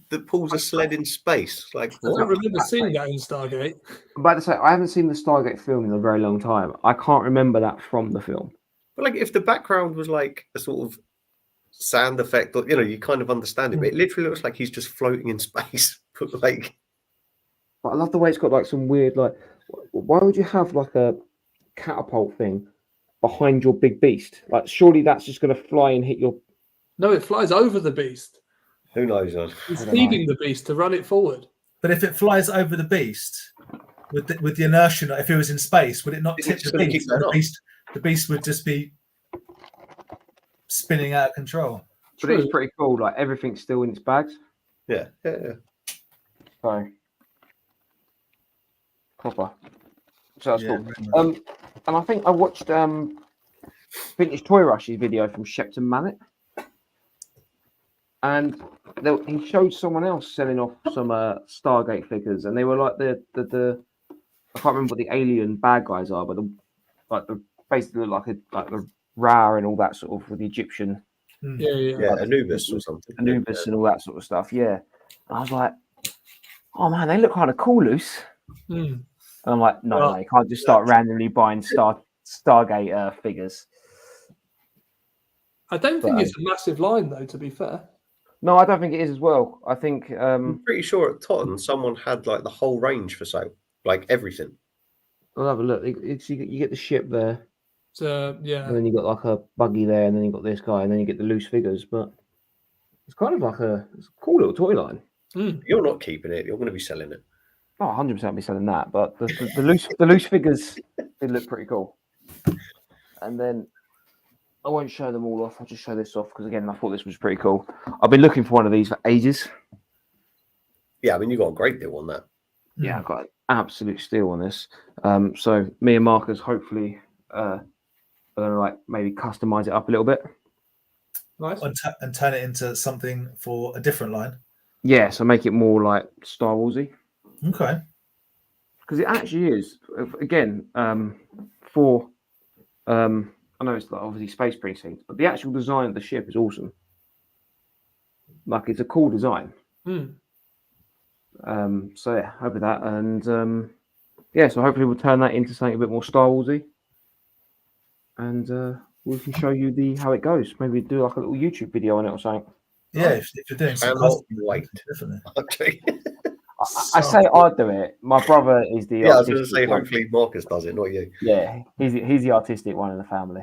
that pulls a sled in space. Like I don't remember seeing that in Stargate. I'm about to say I haven't seen the Stargate film in a very long time. I can't remember that from the film. But like if the background was like a sort of sound effect, or you kind of understand it, but it literally looks like he's just floating in space. But like, But I love the way it's got like some weird like. Why would you have like a catapult thing behind your big beast? Like, surely that's just going to fly and hit your. No, it flies over the beast. who knows? It's feeding the beast to run it forward. But if it flies over the beast with the inertia, if it was in space, would it not tip the beast? The beast would just be spinning out of control. But it's pretty cool. Like everything's still in its bags. Yeah. So proper. So that's cool. And I think I watched Vintage Toy Rush's video from Shepton Mallet, and he showed someone else selling off some Stargate figures, and they were like the I can't remember what the alien bad guys are, but the basically like the Ra and all that sort of with the Egyptian. Yeah, Anubis or something. Anubis and all that sort of stuff. Yeah, and I was like, oh man, they look kind of cool, loose. And I'm like, no, you can't just start randomly buying Stargate figures. I don't think it's a massive line, though, to be fair. No, I don't think it is as well. I think... I'm pretty sure at Totten, someone had like the whole range for sale, like everything. I'll have a look. You get the ship there. So, yeah. And then you got like a buggy there, and then you got this guy, and then you get the loose figures. But it's kind of like it's a cool little toy line. You're not keeping it. You're going to be selling it. Oh, 100% be selling that, but the loose figures did look pretty cool. And then I won't show them all off. I'll just show this off because again, I thought this was pretty cool. I've been looking for one of these for ages. Yeah, I mean, you got a great deal on that. Yeah, I've got an absolute steal on this. So me and Marcus hopefully are gonna like maybe customize it up a little bit. Nice. And turn it into something for a different line. Yeah, so make it more like Star Warsy. Okay. Because it actually is, again, for, I know it's like obviously Space Precinct, but the actual design of the ship is awesome. Like, it's a cool design. So, yeah, hope with that. And, yeah, so hopefully we'll turn that into something a bit more Star Warsy. And we can show you how it goes. Maybe do like a little YouTube video on it or something. Yeah, if you're doing some Cannot custom, wait. definitely. Okay. I say I'd do it. My brother is the Yeah, I was going to artistic say, one. hopefully Marcus does it, not you. Yeah, he's the artistic one in the family.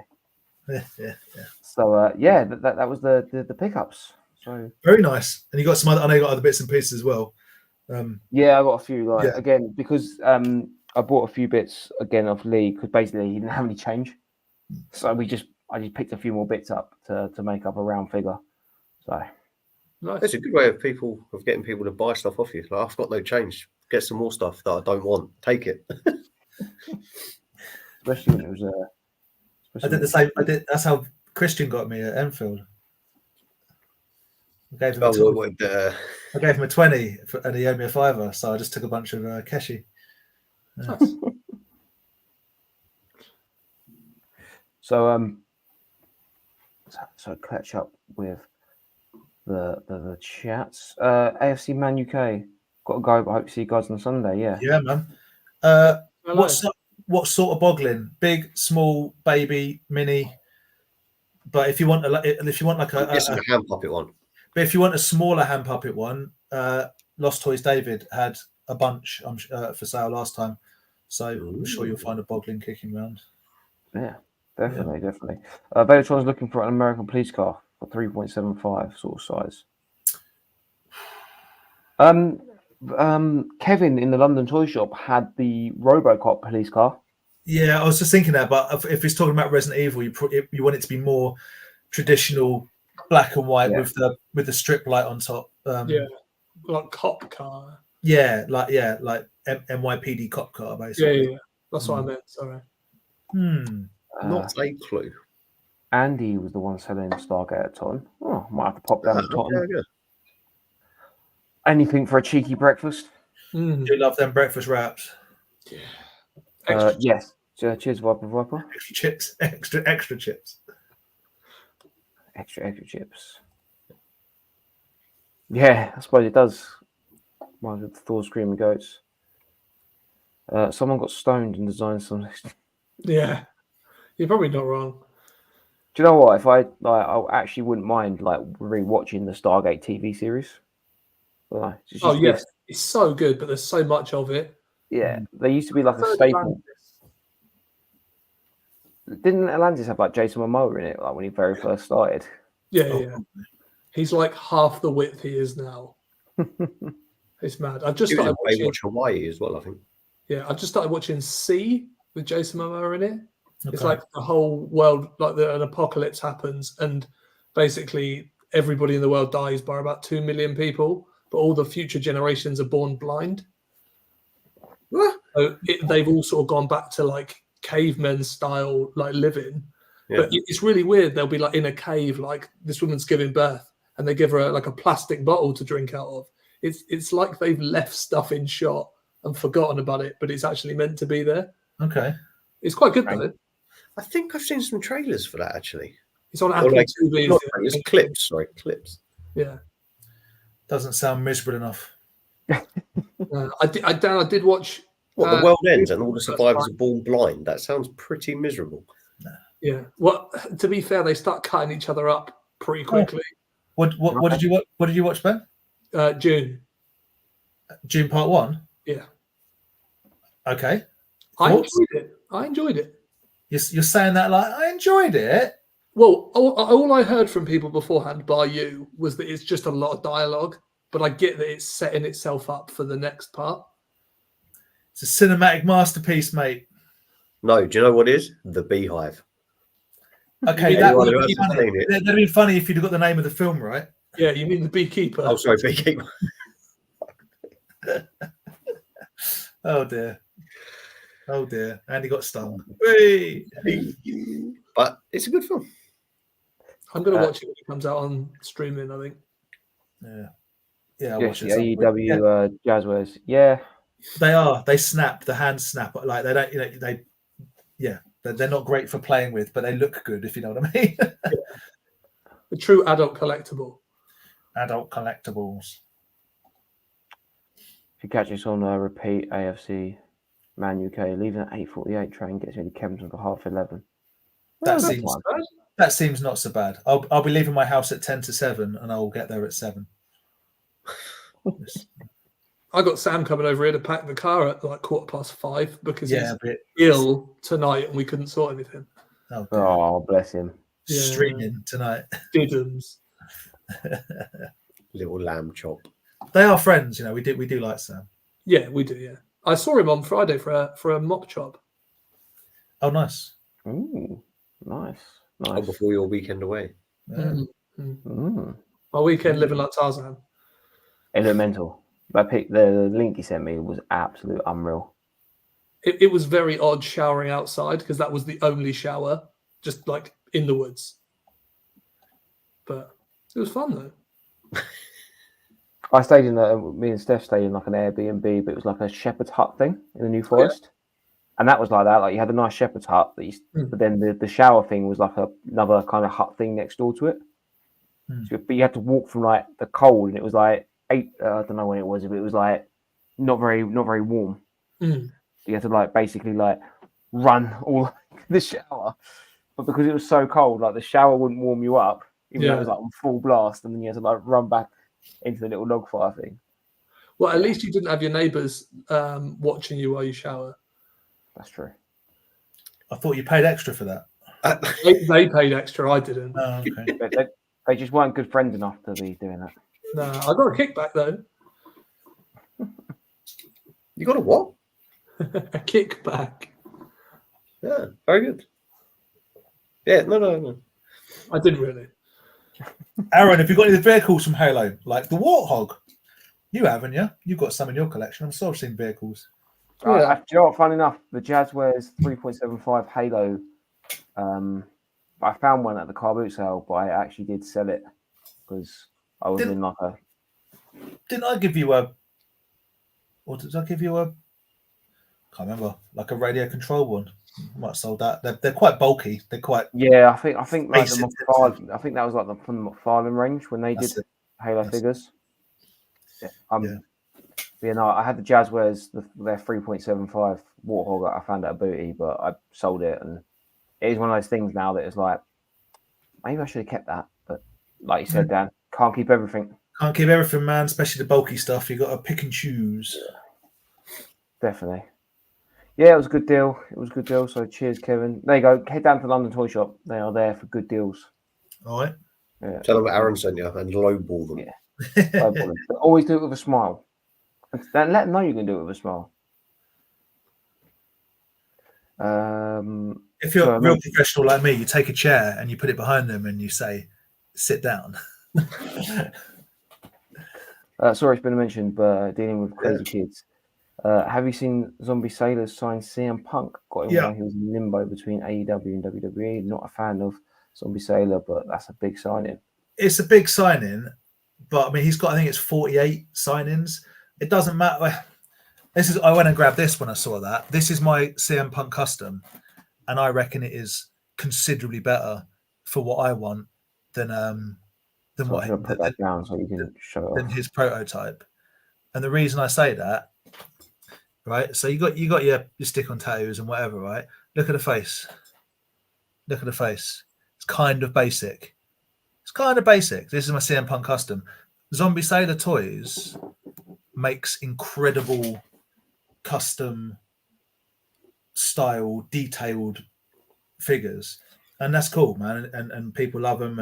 Yeah. So yeah, that was the pickups. So Very nice. And you got some other. I know you got other bits and pieces as well. yeah, I got a few Yeah. again because I bought a few bits again off Lee because basically he didn't have any change, so I just picked a few more bits up to make up a round figure. So Nice. It's a good way of getting people to buy stuff off you. Like, I've got no change. Get some more stuff that I don't want. Take it. especially when it was I did the same. That's how Christian got me at Enfield. I gave him I gave him a 20 and he owed me a £5, so I just took a bunch of Keshi. Nice. So catch up with the chats. AFC Man UK got to go, but I hope to see you guys on Sunday. Yeah, Man. Hello. What sort of boggling? Big, small, baby, mini. But if you want like a hand puppet one. But if you want a smaller hand puppet one, Lost Toys David had a bunch for sale last time, so I'm sure you'll find a boggling kicking round. Yeah, definitely. Betatron's looking for an American police car for 3.75 sort of size. Kevin in the London toy shop had the RoboCop police car. Yeah, I was just thinking that, but if he's talking about Resident Evil, you want it to be more traditional, black and white with the strip light on top. Like cop car. Yeah, like NYPD cop car, basically. Yeah. That's what I meant. Sorry. Not a clue. Andy was the one selling Stargate at Totten. Oh, might have to pop down to Totten. Yeah. Anything for a cheeky breakfast? Do you love them breakfast wraps? Yeah. Yes. Cheers, Viper. Extra chips. Extra chips. Extra chips. Yeah, I suppose it does. Reminds me of Thor Screaming Goats. Someone got stoned and designed some. Yeah. You're probably not wrong. Do you know what? If I actually wouldn't mind rewatching the Stargate TV series. Yes, it's so good, but there's so much of it. Yeah, they used to be like a staple. Didn't Atlantis have like Jason Momoa in it, like when he very first started? Yeah. He's like half the width he is now. It's mad. I've just started watching Hawaii as well, I think. Yeah, I just started watching C with Jason Momoa in it. Okay. It's like the whole world, like an apocalypse happens, and basically everybody in the world dies by about 2 million people, but all the future generations are born blind. So they've all sort of gone back to like cavemen style, like living. Yeah. But it's really weird. They'll be like in a cave, like this woman's giving birth, and they give her like a plastic bottle to drink out of. It's like they've left stuff in shot and forgotten about it, but it's actually meant to be there. Okay. It's quite good though. I think I've seen some trailers for that actually. It's on Apple TV. It's clips, sorry, clips. Yeah. Doesn't sound miserable enough. I did watch. What, the world ends and all the survivors are born blind? That sounds pretty miserable. Yeah. Well, to be fair, they start cutting each other up pretty quickly. What did you watch? What did you watch, Ben? June. June Part 1? Yeah. Okay. I enjoyed it. You're saying that like, I enjoyed it? Well, all I heard from people beforehand by you was that it's just a lot of dialogue, but I get that it's setting itself up for the next part. It's a cinematic masterpiece, mate. No, do you know what it is? The Beehive. Okay, that'd be funny if you'd got the name of the film right. Yeah, you mean The Beekeeper. Oh, sorry, Beekeeper. Oh, dear. And he got stung. But it's a good film. I'm going to watch it when it comes out on streaming, I think. Yeah, I'll watch it. AEW Jazzwares. Yeah. They are. They snap. The hands snap. Like they don't. They're not great for playing with, but they look good. If you know what I mean. A true adult collectible. Adult collectibles. If you catch us on repeat, AFC Man UK leaving at 8:48. Train gets me to Kempton for 11:30. That That seems not so bad. I'll be leaving my house at 10 to 7, and I will get there at 7. I got Sam coming over here to pack the car at like 5:15 because he's but ill tonight and we couldn't sort anything. Oh, bless him. Streaming tonight. Diddums. Little lamb chop. They are friends, you know. We do like Sam. Yeah, we do. Yeah, I saw him on Friday for a mock chop. Oh, nice. Ooh, nice. Oh, before your weekend away. Yeah. My weekend living like Tarzan. Elemental. The link he sent me was absolute unreal. It was very odd showering outside because that was the only shower, just like in the woods. But it was fun though. I stayed me and Steph stayed in like an Airbnb, but it was like a shepherd's hut thing in the New Forest. And that was like that. Like you had a nice shepherd's hut, but then the shower thing was like another kind of hut thing next door to it. So, but you had to walk from like the cold, and it was like 8. I don't know when it was, but it was like not very warm. So you had to like basically like run all the shower, but because it was so cold, like the shower wouldn't warm you up, even though it was like on full blast, and then you had to like run back into the little log fire thing. Well, at least you didn't have your neighbours watching you while you shower. That's true. I thought you paid extra for that. They paid extra. I didn't. Oh, okay. They just weren't good friends enough to be doing that. No, I got a kickback though. You got a what? A kickback. Yeah, very good. Yeah, no. I didn't really. Aaron, have you got any vehicles from Halo? Like the Warthog? You haven't, yeah? You've got some in your collection. I'm still seeing vehicles. Do you know what, fun enough, the Jazzwares 3.75 Halo, I found one at the car boot sale, but I actually did sell it because I was in like a... Didn't I give you a... Or did I give you a... Can't remember. Like a radio control one. I might have sold that. They're quite bulky. They're quite... Yeah, I think like the McFarlane, I think that was like from the McFarlane range when they did the Halo figures. Yeah, no, I had the Jazzwares, their 3.75 Warthog. I found it a booty, but I sold it, and it is one of those things now that it's like, maybe I should have kept that, but like you said, Dan, can't keep everything. Can't keep everything, man. Especially the bulky stuff. You got to pick and choose. Definitely. Yeah, it was a good deal. So cheers, Kevin. There you go. Head down to London Toy Shop. They are there for good deals. All right. Yeah. Tell them what Aaron sent you and lowball them. Yeah. Lowball them. But always do it with a smile. And let them know you can do it with a smile. If you're a real professional like me, you take a chair and you put it behind them and you say, sit down. Sorry, it's been mentioned, but dealing with crazy kids. Have you seen Zombie Sailors sign CM Punk? Got him while he was in limbo between AEW and WWE. Not a fan of Zombie Sailor, but that's a big signing. It's a big signing, but I mean, he's got, I think it's 48 signings. It doesn't matter. I went and grabbed this when I saw that. This is my CM Punk custom, and I reckon it is considerably better for what I want than what I'm put that down so you can show it than his prototype. And the reason I say that, right? So you got your stick on tattoos and whatever, right? Look at the face. Look at the face. It's kind of basic. This is my CM Punk custom. Zombie Sailor Toys makes incredible custom style detailed figures, and that's cool, man, and people love them,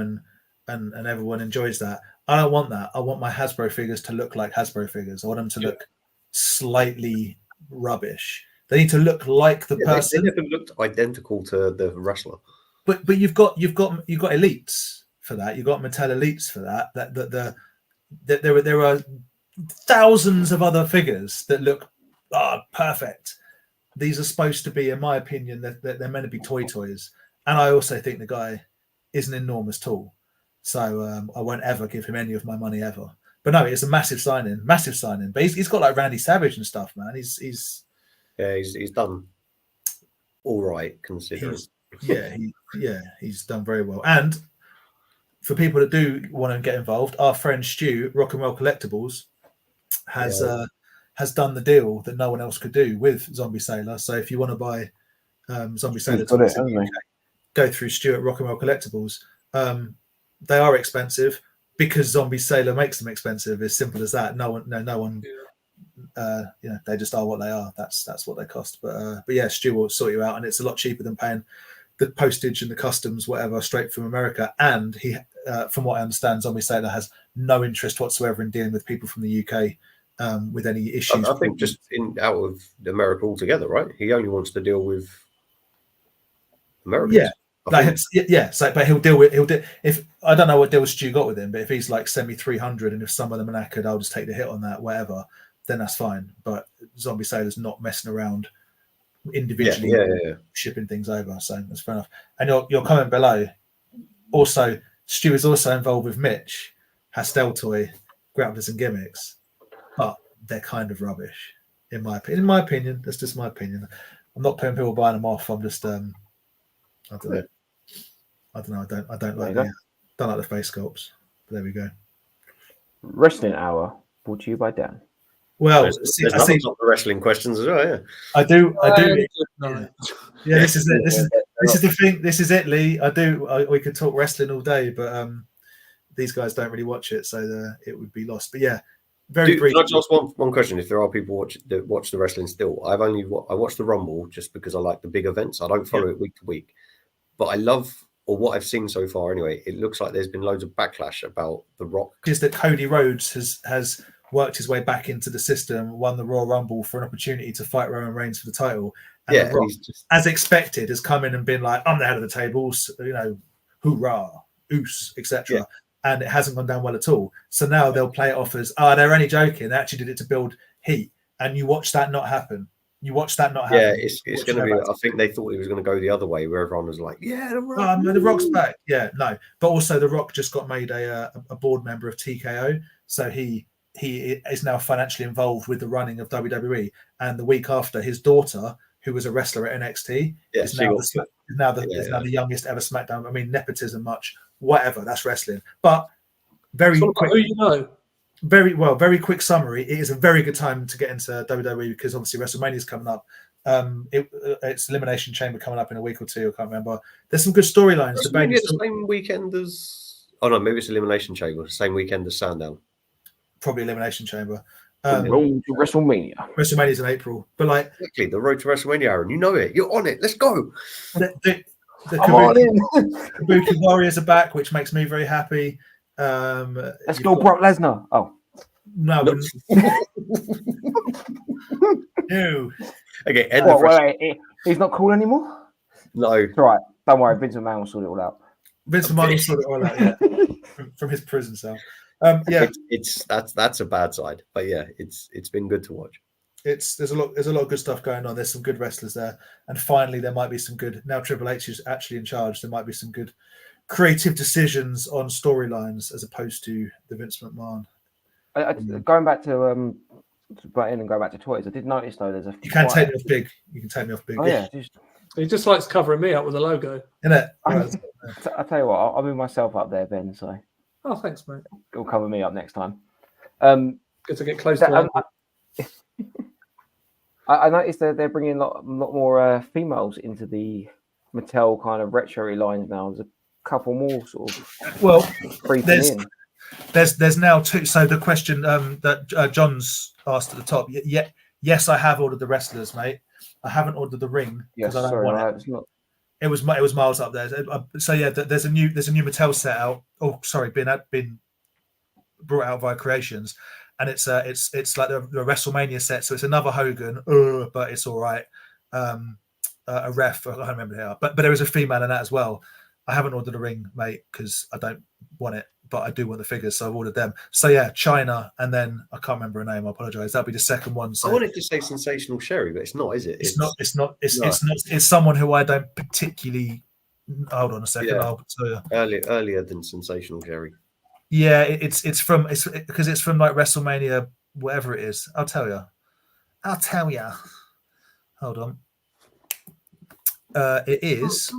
and everyone enjoys that. I don't want that. I want my Hasbro figures to look like Hasbro figures. I want them to look slightly rubbish. They need to look like the person. They never looked identical to the wrestler. But you've got elites for that. You've got Mattel elites for that. There are thousands of other figures that look perfect. These are supposed to be, in my opinion, they're meant to be toys. And I also think the guy is an enormous tool. So I won't ever give him any of my money ever. But no, it's a massive signing. But he's got like Randy Savage and stuff, man. He's done all right considering. He's done very well. And for people that do want to get involved, our friend Stu, Rock and Roll Collectables, has done the deal that no one else could do with Zombie Sailor. So if you want to buy Zombie Sailor, go through Stu at Rock and Roll Collectables. They are expensive because Zombie Sailor makes them expensive. As simple as that. No one. They just are what they are. That's what they cost. But yeah, Stu will sort you out, and it's a lot cheaper than paying the postage and the customs, whatever, straight from America. And he, from what I understand, Zombie Sailor has no interest whatsoever in dealing with people from the UK with any issues. I think just out of America altogether, right? He only wants to deal with Americans. Yeah. So, but he'll deal. If I don't know what deal Stu got with him, but if he's like send me 300, and if some of them are knackered, I'll just take the hit on that, whatever. Then that's fine. But Zombie Sailor's not messing around individually shipping things over, so that's fair enough. And your comment below, also Stu is also involved with Mitch Hastel Toy Grapplers and Gimmicks, but they're kind of rubbish in my opinion. That's just my opinion. I'm not putting people buying them off. I'm just I don't know. I don't like the face sculpts. But there we go. Wrestling Hour brought to you by Dan. Well, there's the wrestling questions as well. Yeah, I do. Yeah, this is it. This is the thing. This is it, Lee. We could talk wrestling all day, but these guys don't really watch it, so it would be lost. But yeah, very brief. Can I just ask one question? If there are people watch the wrestling still, I watch the Rumble just because I like the big events. I don't follow it week to week, but I love, or what I've seen so far anyway. It looks like there's been loads of backlash about The Rock. Is that Cody Rhodes has worked his way back into the system, won the Royal Rumble for an opportunity to fight Roman Reigns for the title. And The Rock, as expected, has come in and been like, I'm the head of the table, hoorah, oos, etc. And it hasn't gone down well at all. So now they'll play it off as, they're only joking. They actually did it to build heat. And you watch that not happen. Yeah, it's going to be. I think they thought he was going to go the other way, where everyone was like, "Yeah, The Rock." The Rock's back. Yeah, no, but also The Rock just got made a board member of TKO, so he is now financially involved with the running of WWE. And the week after, his daughter, who was a wrestler at NXT, is now the youngest ever SmackDown. I mean, nepotism, much whatever. That's wrestling, but very quick. Who you know. Very quick summary. It is a very good time to get into WWE because obviously WrestleMania is coming up. It's Elimination Chamber coming up in a week or two. I can't remember. There's some good storylines. The same weekend as maybe it's Elimination Chamber. The same weekend as Sandown. Probably Elimination Chamber. Road to WrestleMania. WrestleMania's in April, but like exactly the road to WrestleMania, Aaron. You know it. You're on it. Let's go. The Kabuki Warriors are back, which makes me very happy. Let's go, Brock Lesnar. Oh no. No. Okay, wait, he's not cool anymore? No. It's all right. Don't worry, Vince McMahon will sort it all out. Vince McMahon will sort it all out, yeah. from his prison cell. That's a bad side. But yeah, it's been good to watch. There's a lot of good stuff going on. There's some good wrestlers there. And finally there might be some good, now Triple H is actually in charge, there might be some good creative decisions on storylines as opposed to the Vince McMahon. Going back to butt in and go back to toys, I did notice though there's you can take me off big. You can take me off big. Oh yeah, he just likes covering me up with a logo. Isn't it? I'll tell you what, I'll move myself up there, Ben. So thanks, mate. It'll cover me up next time. Good to get close to I noticed that they're bringing a lot more females into the Mattel kind of retro lines now. There's a couple more sort of creeping in. There's now two. So the question that John's asked at the top, yes, I have ordered the wrestlers, mate. I haven't ordered the ring because I don't want it. It was miles up there. So yeah, there's a new Mattel set out. Oh, sorry, been brought out via Creations, and it's like the WrestleMania set. So it's another Hogan, but it's all right. A ref, I don't remember who, but there is a female in that as well. I haven't ordered a ring, mate, because I don't want it, but I do want the figures, so I've ordered them. So yeah, China, and then I can't remember her name. I apologize. That'll be the second one. So I wanted to say Sensational Sherry, but it's not, is it? It's not. It's someone who I don't particularly. Hold on a second. Yeah. I'll tell you. Earlier than Sensational Sherry. Yeah, it's because it's from like WrestleMania, whatever it is. I'll tell you. Hold on. It is.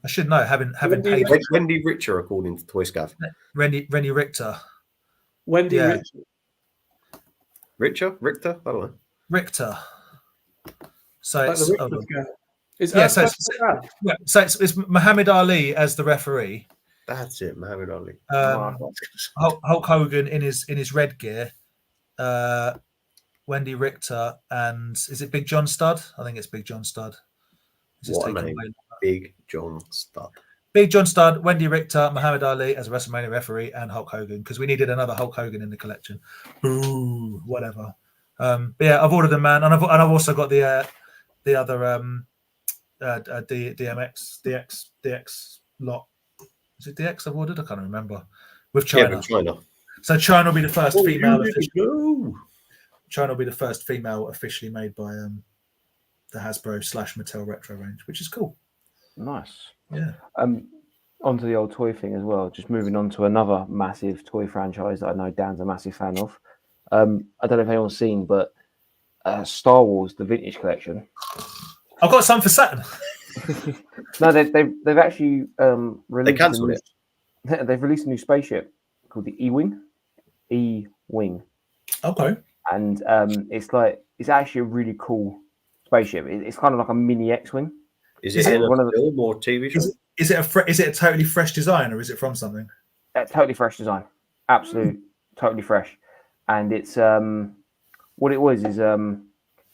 I should know, having paid. Wendy Richter, according to Toy Scav. Rennie Richter. Wendy Richter? I don't know. Richter. So like it's, It's Muhammad Ali as the referee. That's it, Muhammad Ali. Hulk Hogan in his red gear. Wendy Richter and is it Big John Studd? I think it's Big John Studd. What a name. Big John Studd. Big John Studd, Wendy Richter, Muhammad Ali as a WrestleMania referee, and Hulk Hogan because we needed another Hulk Hogan in the collection. Ooh, whatever. But yeah, I've ordered them, man, and I've also got the other DX lot. Is it DX I've ordered? I can't remember. With China. Yeah, with China. So China will be the first female. China will be the first female officially made by the Hasbro / Mattel retro range, which is cool. Nice. Yeah. Onto the old toy thing as well. Just moving on to another massive toy franchise that I know Dan's a massive fan of. I don't know if anyone's seen, but Star Wars, the vintage collection. I've got some for Saturn. No, they've actually released. They cancelled it. They've released a new spaceship called the E-Wing. E-Wing. Okay. And it's actually a really cool spaceship. It's kind of like a mini X-wing. Is it in a film or TV show? Is it a totally fresh design, or is it from something? Totally fresh design. Absolute, totally fresh. And it's what it was is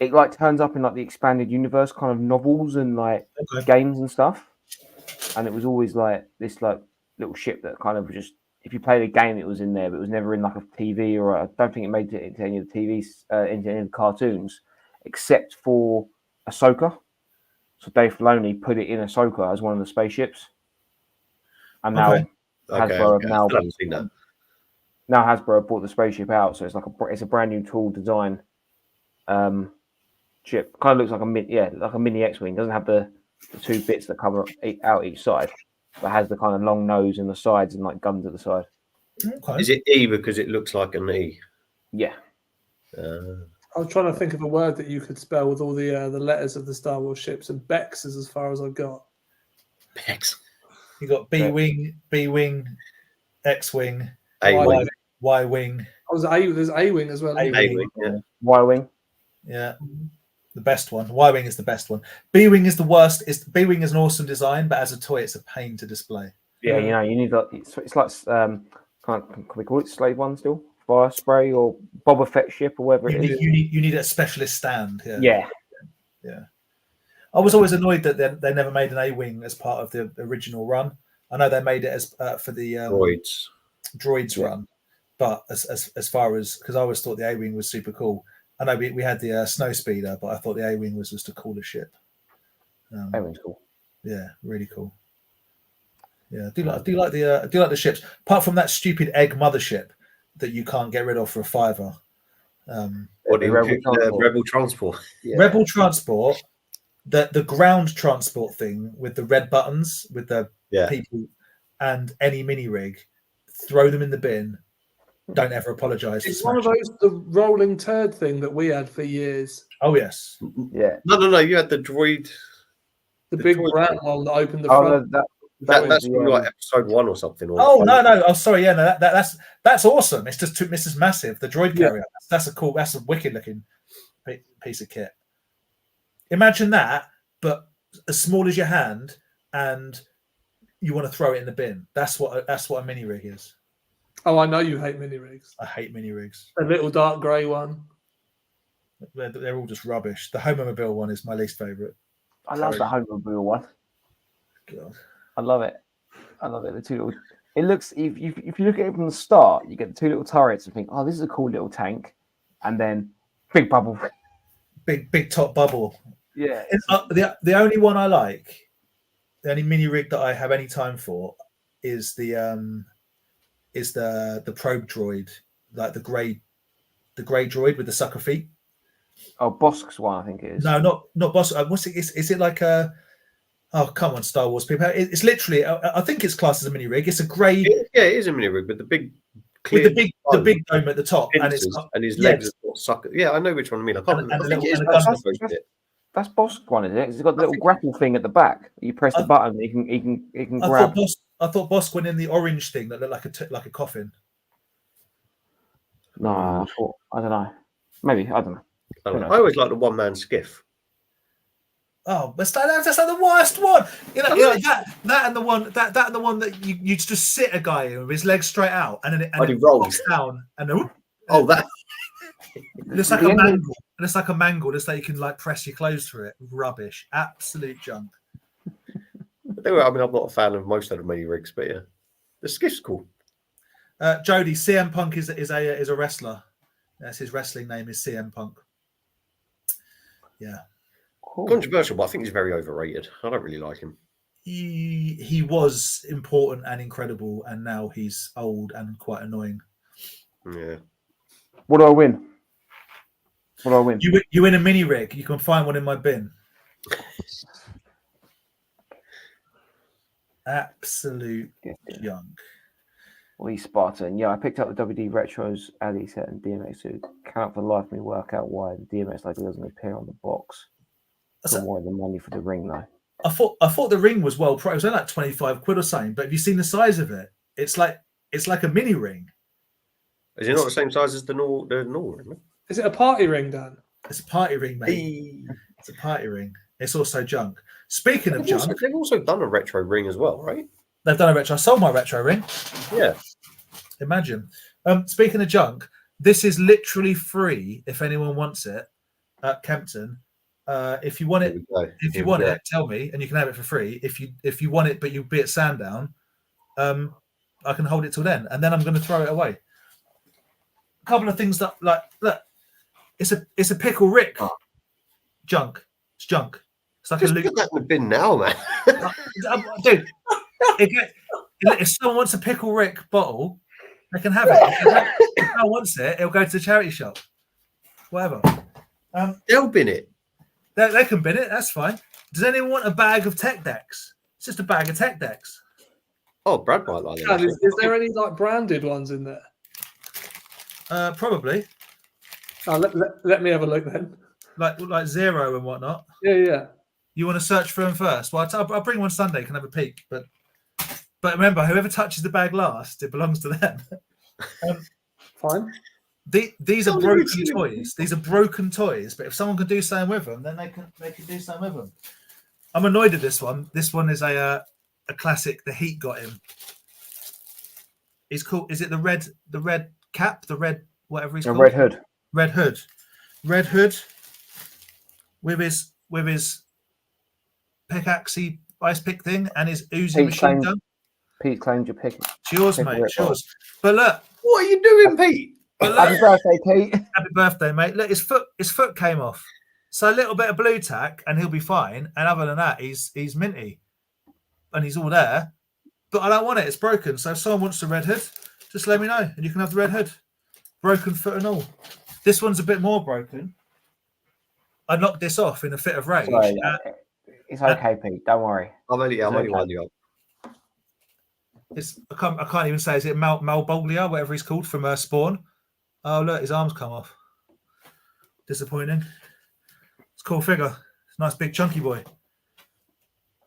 it like turns up in like the expanded universe kind of novels and like games and stuff. And it was always like this like little ship that kind of just, if you played a game, it was in there, but it was never in like a TV, or I don't think it made it into any of the TVs, into any of the cartoons, except for Ahsoka. So Dave Filoni put it in Ahsoka as one of the spaceships, and now Hasbro Hasbro bought the spaceship out, so it's a brand new tool design ship. Kind of looks like a mini X-wing. Doesn't have the two bits that cover out each side, but has the kind of long nose and the sides and like guns at the side. Okay. Is it E because it looks like an E? Yeah. I was trying to think of a word that you could spell with all the letters of the Star Wars ships, and Bex is as far as I've got. Bex. You got B-Wing, X-Wing, A-Wing. Y-Wing. Oh, there's A-Wing as well. A-Wing, yeah. Y-Wing. Yeah. The best one. Y-Wing is the best one. B-Wing is the worst. B-Wing is an awesome design, but as a toy, it's a pain to display. Yeah, you need that. It's like can we call it Slave One still? Fire spray or Boba Fett ship or whatever it is. You need a specialist stand. Yeah. I was always annoyed that they never made an A-Wing as part of the original run. I know they made it as for the droids run, but as far as, because I always thought the A-Wing was super cool. I know we had the Snow Speeder, but I thought the A-Wing was just a cooler ship. A-Wing's cool. Yeah, really cool. Yeah, I do like the ships. Apart from that stupid egg mothership that you can't get rid of for a $5. What the Rebel Transport? Yeah. Rebel Transport, the ground transport thing with the red buttons with the people and any mini rig, throw them in the bin. Don't ever apologise. It's one of those, the rolling turd thing that we had for years. Oh yes. Yeah. No. You had the droid. The big brown one that opened the front. That's like episode 1 or something. Or no. Oh, sorry. Yeah, no. That's awesome. It's just massive. The droid carrier. That's a wicked looking piece of kit. Imagine that, but as small as your hand, and you want to throw it in the bin. That's what a mini rig is. Oh, I know you hate mini rigs. I hate mini rigs. A little dark grey one. They're all just rubbish. The Homomobile one is my least favourite. I love the Homomobile one. God. I love it. The two little. It looks, if you look at it from the start, you get the two little turrets and think, oh, this is a cool little tank, and then big bubble, big top bubble. Yeah. The only one I like, the only mini rig that I have any time for, is the probe droid, like the grey droid with the sucker feet. Oh, Bosk's one, I think it is. No, not Bosk. What's it? Is it like a? Oh, come on, Star Wars people! It's literally. I think it's classed as a mini rig. It's a grey. Yeah, it is a mini rig with the big. With the big dome at the top, and his legs are sort of sucker. Yeah, I know which one I mean. I can't remember. That's Bosk's one, isn't it? It's got the little grapple thing at the back. You press the button, he can grab. I thought Bosk went in the orange thing that looked like a coffin. No, I don't know. Maybe I don't know. I always like the one-man skiff. Oh, that's like the worst one. You know that and the one that you just sit a guy in with his legs straight out and then he it rolls drops down and then, Oh, that. it's like a mangle. And it's like a mangle. It's like you can like press your clothes through it. Rubbish. Absolute junk. I mean, I'm not a fan of most of the mini rigs, but yeah, the skiff's cool. Jody, CM Punk is a wrestler. That's his wrestling name is CM Punk. Yeah. Cool. Controversial, but I think he's very overrated. I don't really like him. He was important and incredible, and now he's old and quite annoying. Yeah. What do I win? What do I win? You win a mini rig. You can find one in my bin. Absolute junk. Lee Spartan. Yeah, I picked up the WD Retros Addy set and DMX 2. Cannot for the life of me work out why the DMX logo doesn't appear on the box. For more than money for the ring, though. I thought the ring was well priced. It was only like 25 quid or something. But have you seen the size of it? It's like a mini ring. Is it not the same size as the normal ring? Is it a party ring, Dan? It's a party ring, mate. Hey. It's a party ring. It's also junk. Speaking of junk, they've also done a retro ring as well, right? They've done a retro. I sold my retro ring. Yeah. Imagine. Speaking of junk, this is literally free if anyone wants it at Kempton. If you want it, tell me, and you can have it for free. If you want it, but you'll be at Sandown, I can hold it till then, and then I'm going to throw it away. A couple of things that look, it's a pickle Rick junk. It's junk. It's like Just a loot. put that in the bin now, man. Dude, if someone wants a pickle Rick bottle, they can have it. If no one wants it, it'll go to the charity shop. Whatever. They'll bin it. They can bin it. That's fine. Does anyone want a bag of tech decks? It's just a bag of tech decks. Oh, Brad might like Dan, that. is there any like branded ones in there? Probably. Oh, let me have a look then. Like Zero and whatnot. Yeah. You want to search for them first? Well, I'll bring one Sunday. You can have a peek. But remember, whoever touches the bag last, it belongs to them. Fine. These are broken toys. These are broken toys. But if someone can do something with them, then they can do something with them. I'm annoyed at this one. This one is a classic. The heat got him. He's called. Is it the red cap? The red whatever he's called. Red Hood. Red Hood. With his pickaxey ice pick thing and his Uzi machine gun. Pete claimed your pick. It's yours, mate. It's yours. But look, What are you doing, Pete? Happy birthday, Pete. Happy birthday, mate. Look, his foot came off. So a little bit of blue tack and he'll be fine. And other than that, he's minty. And he's all there. But I don't want it. It's broken. So if someone wants the Red Hood, just let me know. And you can have the Red Hood. Broken foot and all. This one's a bit more broken. I knocked this off in a fit of rage. Sorry, it's okay, Pete. Don't worry. I'm only winding up. I can't even say. Is it Malbolgia, whatever he's called from Spawn? Oh look, his arms come off. Disappointing. It's a cool figure. It's a nice big chunky boy,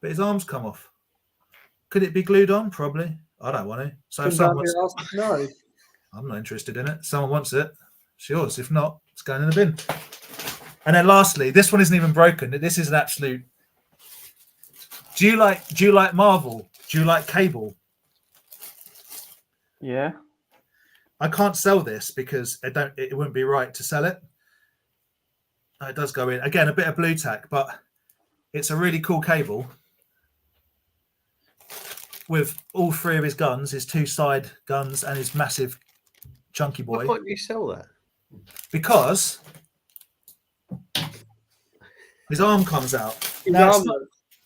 but his arms come off. Could it be glued on? Probably. I don't want to. So if someone wants, no, I'm not interested in it. Someone wants it. It's yours. If not, it's going in the bin. And then lastly, this one isn't even broken. This is an absolute. Do you like Marvel? Do you like Cable? Yeah. I can't sell this because it wouldn't be right to sell it. It does go in. Again, a bit of blue tack, but it's a really cool Cable with all three of his guns, his two side guns and his massive chunky boy. Why can't you sell that? Because his arm comes out. Now,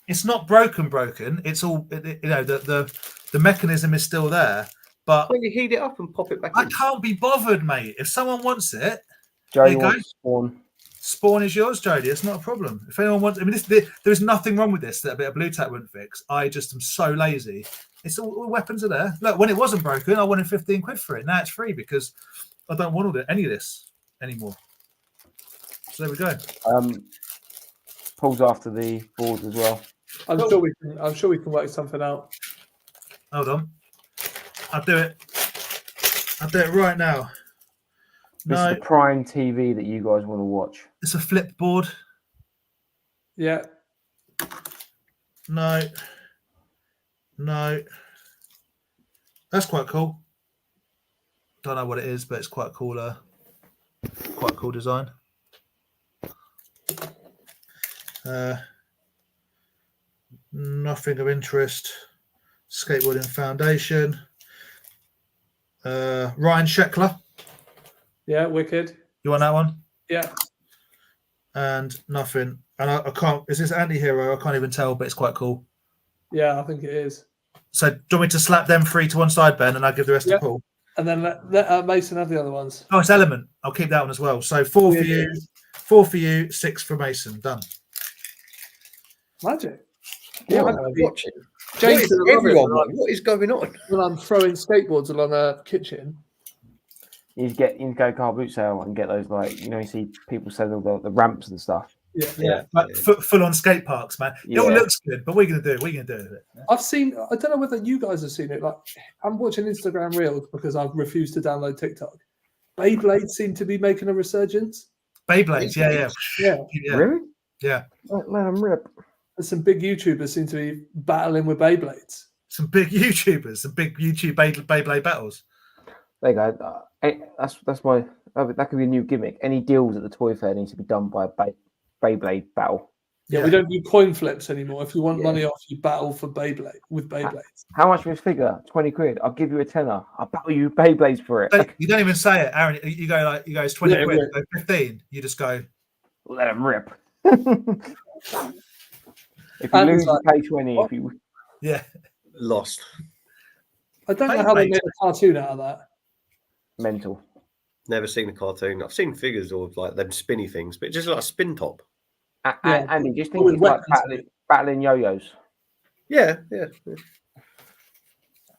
it's not broken. It's all, the mechanism is still there. But why don't you heat it up and pop it back in? I can't be bothered, mate. If someone wants it, Jody there you go. Spawn. Spawn is yours, Jody. It's not a problem. If anyone wants, there is nothing wrong with this that a bit of blue tack wouldn't fix. I just am so lazy. It's all weapons are there. Look, when it wasn't broken, I wanted 15 quid for it. Now it's free because I don't want any of this anymore. So there we go. Paul's after the boards as well. I'm sure we can work something out. Hold on. I'll do it right now. This is the Prime TV that you guys want to watch. It's a flip board. Yeah. No. That's quite cool. Don't know what it is, but it's quite cool. Quite cool design. Nothing of interest. Skateboarding Foundation. Ryan Sheckler. Yeah, wicked. You want that one? Yeah. And nothing. And I can't. Is this anti-hero? I can't even tell, but it's quite cool. Yeah, I think it is. So do you want me to slap them 3 to one side, Ben, and I'll give the rest to Paul? And then let Mason have the other ones. Oh, it's Element. I'll keep that one as well. So 4 for you, 4 for you, 6 for Mason. Done. Magic. Yeah, I'm watching. James, What is going on? When I'm throwing skateboards along a kitchen. You can go car boot sale and get those, like, you see people sell all the ramps and stuff. Yeah. Like full on skate parks, man. It all looks good, but what are you gonna do? What are you gonna do with it? I've seen. I don't know whether you guys have seen it. Like, I'm watching Instagram Reels because I've refused to download TikTok. Beyblades seem to be making a resurgence. Beyblades, yeah. Really? Yeah. Let them rip. And some big YouTubers seem to be battling with Beyblades. Some big YouTubers, some big YouTube Beyblade battles. There you go. That's my. That could be a new gimmick. Any deals at the toy fair needs to be done by a Beyblade battle. Yeah, we don't do coin flips anymore. If you want money off, you battle for Beyblade with Beyblades. How much for this figure? 20 quid. I'll give you a tenner. I'll battle you Beyblades for it. You don't even say it, Aaron. You go it's 20 quid, go 15. You just go. Let them rip. If you lose, you pay 20. What? If you Lost. I don't know how they made a cartoon out of that. Mental. Never seen a cartoon. I've seen figures of like them spinny things, but just like a spin top. Andy, just think it's like battling yo-yos. Yeah. But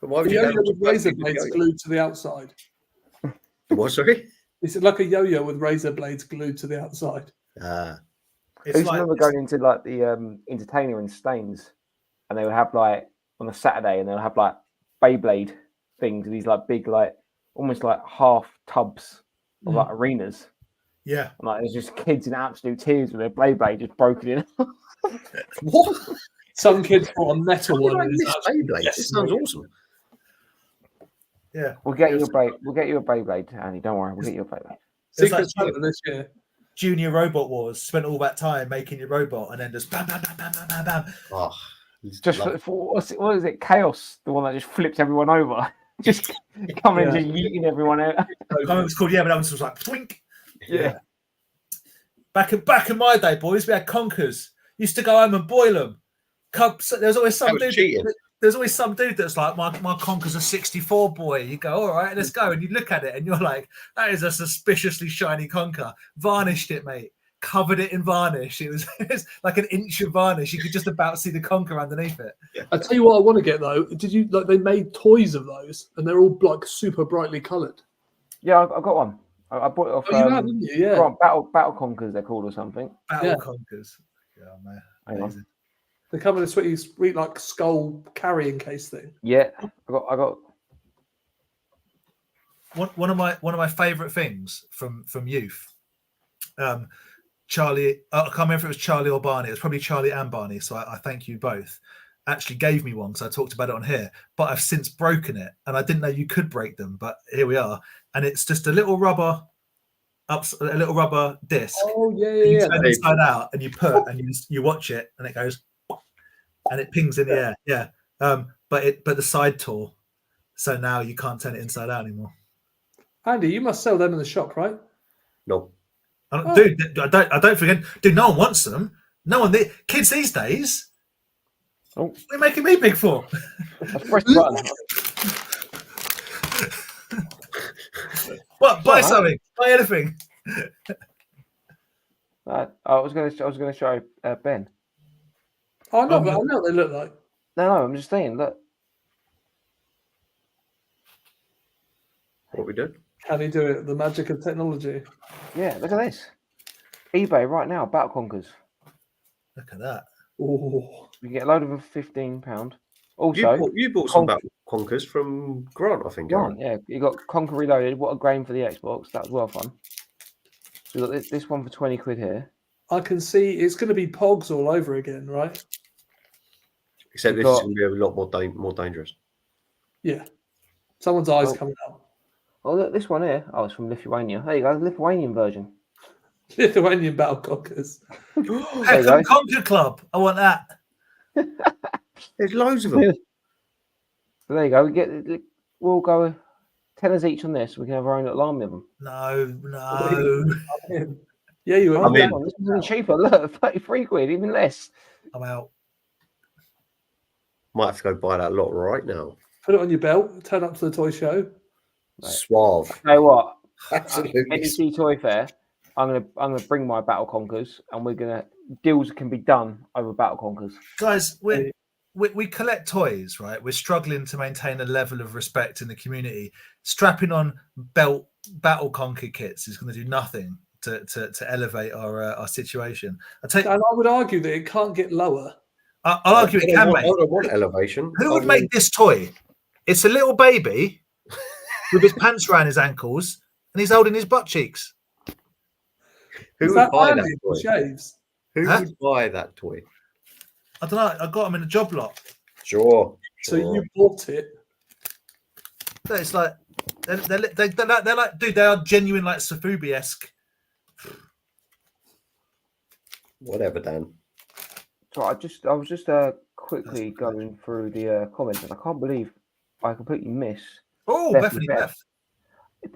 why would A you yo-yo with razor blades glued to the outside. What, sorry? Is it like a yo-yo with razor blades glued to the outside? I used to remember going into like the entertainer in Staines, and they would have like on a Saturday, and they'll have like Beyblade things, these like big, like almost like half tubs of like arenas. Yeah. And like there's just kids in absolute tears with their Beyblade just broken in. What? Some kids bought a metal one. Beyblade. This sounds awesome. Yeah. We'll get you a Beyblade, Andy. Don't worry, we'll get you a Beyblade. Secret Santa this year. Junior Robot Wars. Spent all that time making your robot, and then just bam, bam, bam, bam, bam, bam, bam. Oh, just what is it? Chaos, the one that just flips everyone over. Just coming and just yeeting everyone out. It was called, but that one was like twink. Yeah. Back in my day, boys, we had conkers. Used to go home and boil them. There's always some dude. There's always some dude that's like, my conker's a 64 boy. You go, all right, let's go. And you look at it and you're like, that is a suspiciously shiny conker. Varnished it, mate. Covered it in varnish. It was like an inch of varnish. You could just about see the conker underneath it. I tell you what I want to get though. Did you like they made toys of those and they're all like super brightly coloured? Yeah, I got one. I bought it off. You have, didn't you? Yeah. Battle Conkers, they're called or something. Battle Conkers. Yeah, man. Amazing. They come in a sweet like skull carrying case thing. Yeah, I got. One of my favourite things from youth. Charlie, I can't remember if it was Charlie or Barney. It was probably Charlie and Barney. So I thank you both. Actually gave me one because I talked about it on here, but I've since broken it, and I didn't know you could break them. But here we are, and it's just a little rubber disc. Oh yeah. You turn it inside out, and you put, and you watch it, and it goes, and it pings in the air. Yeah. But the side tore, so now you can't turn it inside out anymore. Andy, you must sell them in the shop, right? No. Dude, I don't forget. Dude, no one wants them. No one. Kids these days. Oh, what are you making me big for? Press the button. What? Buy something. Buy anything. I was going to show Ben. Oh, no, but I know what they look like. No, I'm just saying. Look. What we do? Can he do it? The magic of technology. Yeah, look at this. eBay right now, Battle Conkers. Look at that. Oh, You get a load of them for £15. Also, you bought some Battle Conkers from Grant, I think. Grant, yeah. You got Conker Reloaded. What a game for the Xbox. That was well fun. So we got this one for 20 quid here. I can see it's going to be Pogs all over again, right? Except this is going to be a lot more dangerous. Yeah. Someone's eyes coming out. Oh, look, this one here. Oh, it's from Lithuania. There you go, Lithuanian version. Lithuanian battle cockers. Kempton Conquer Club. I want that. There's loads of them. So there you go. We'll go tenors each on this. We can have our own little army of them. No. Yeah, you will. I'm in. This is even cheaper. Look, 33 quid, even less. I'm out. Might have to go buy that lot right now. Put it on your belt. Turn up to the toy show. Right. Suave. You know what? Absolutely. NEC Toy Fair. I'm gonna bring my Battle Conkers, and deals can be done over Battle Conkers. Guys, we collect toys, right? We're struggling to maintain a level of respect in the community. Strapping on battle conquer kits is going to do nothing to elevate our situation. And I would argue that it can't get lower. I'll argue it can, mate. I don't want elevation. Who would make this toy? It's a little baby with his pants around his ankles and he's holding his butt cheeks. Who would buy that toy? Shaves? Who would buy that toy? I don't know. I got them in a job lot. Sure. So you bought it. It's like they're like, dude, they are genuine, like Safubi-esque. Whatever, Dan. So I was just quickly going through the comments, and I can't believe I completely missed. Oh, Bethany Beth.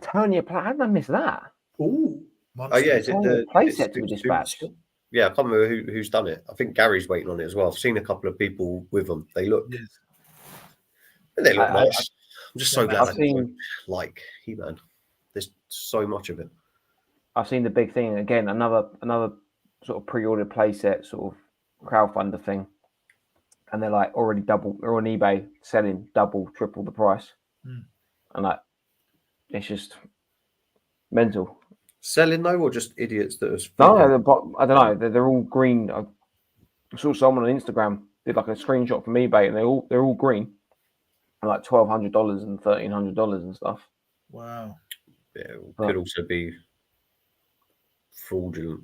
Turn-your plan. How did I miss that? Oh, yeah, is it the playset to be dispatched? Yeah, I can't remember who's done it. I think Gary's waiting on it as well. I've seen a couple of people with them. They look nice. I'm just so glad. I've seen like He-Man. There's so much of it. I've seen the big thing again. Another sort of pre-ordered playset, sort of crowdfunder thing, and they're like already double. They're on eBay selling double, triple the price, and like it's just mental. Selling though, or just idiots that are? No, I don't know. They're all green. I saw someone on Instagram did like a screenshot from eBay, and they're all green, and like $1,200 and $1,300 and stuff. Wow. Yeah, it could also be fraudulent.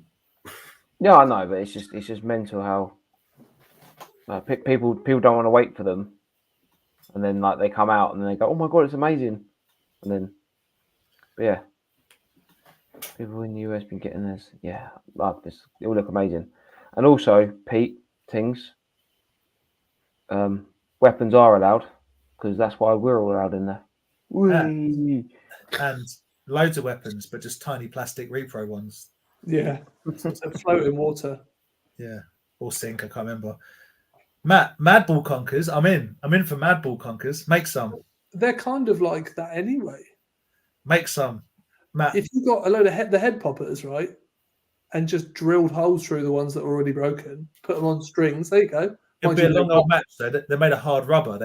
Yeah, I know, but it's just mental how people don't want to wait for them, and then like they come out and then they go, "Oh my god, it's amazing," and then yeah. People in the US been getting this. Yeah, love this. It will look amazing. And also, Pete, things. Weapons are allowed because that's why we're all allowed in there. And loads of weapons, but just tiny plastic repro ones. Yeah, float in water. Yeah, or sink. I can't remember. Madball Conkers. I'm in for Madball Conkers. Make some. They're kind of like that anyway. Make some. Matt. If you got a load of the head poppers, right, and just drilled holes through the ones that were already broken, put them on strings, there you go. It'd be a long old match, though. They're made of hard rubber.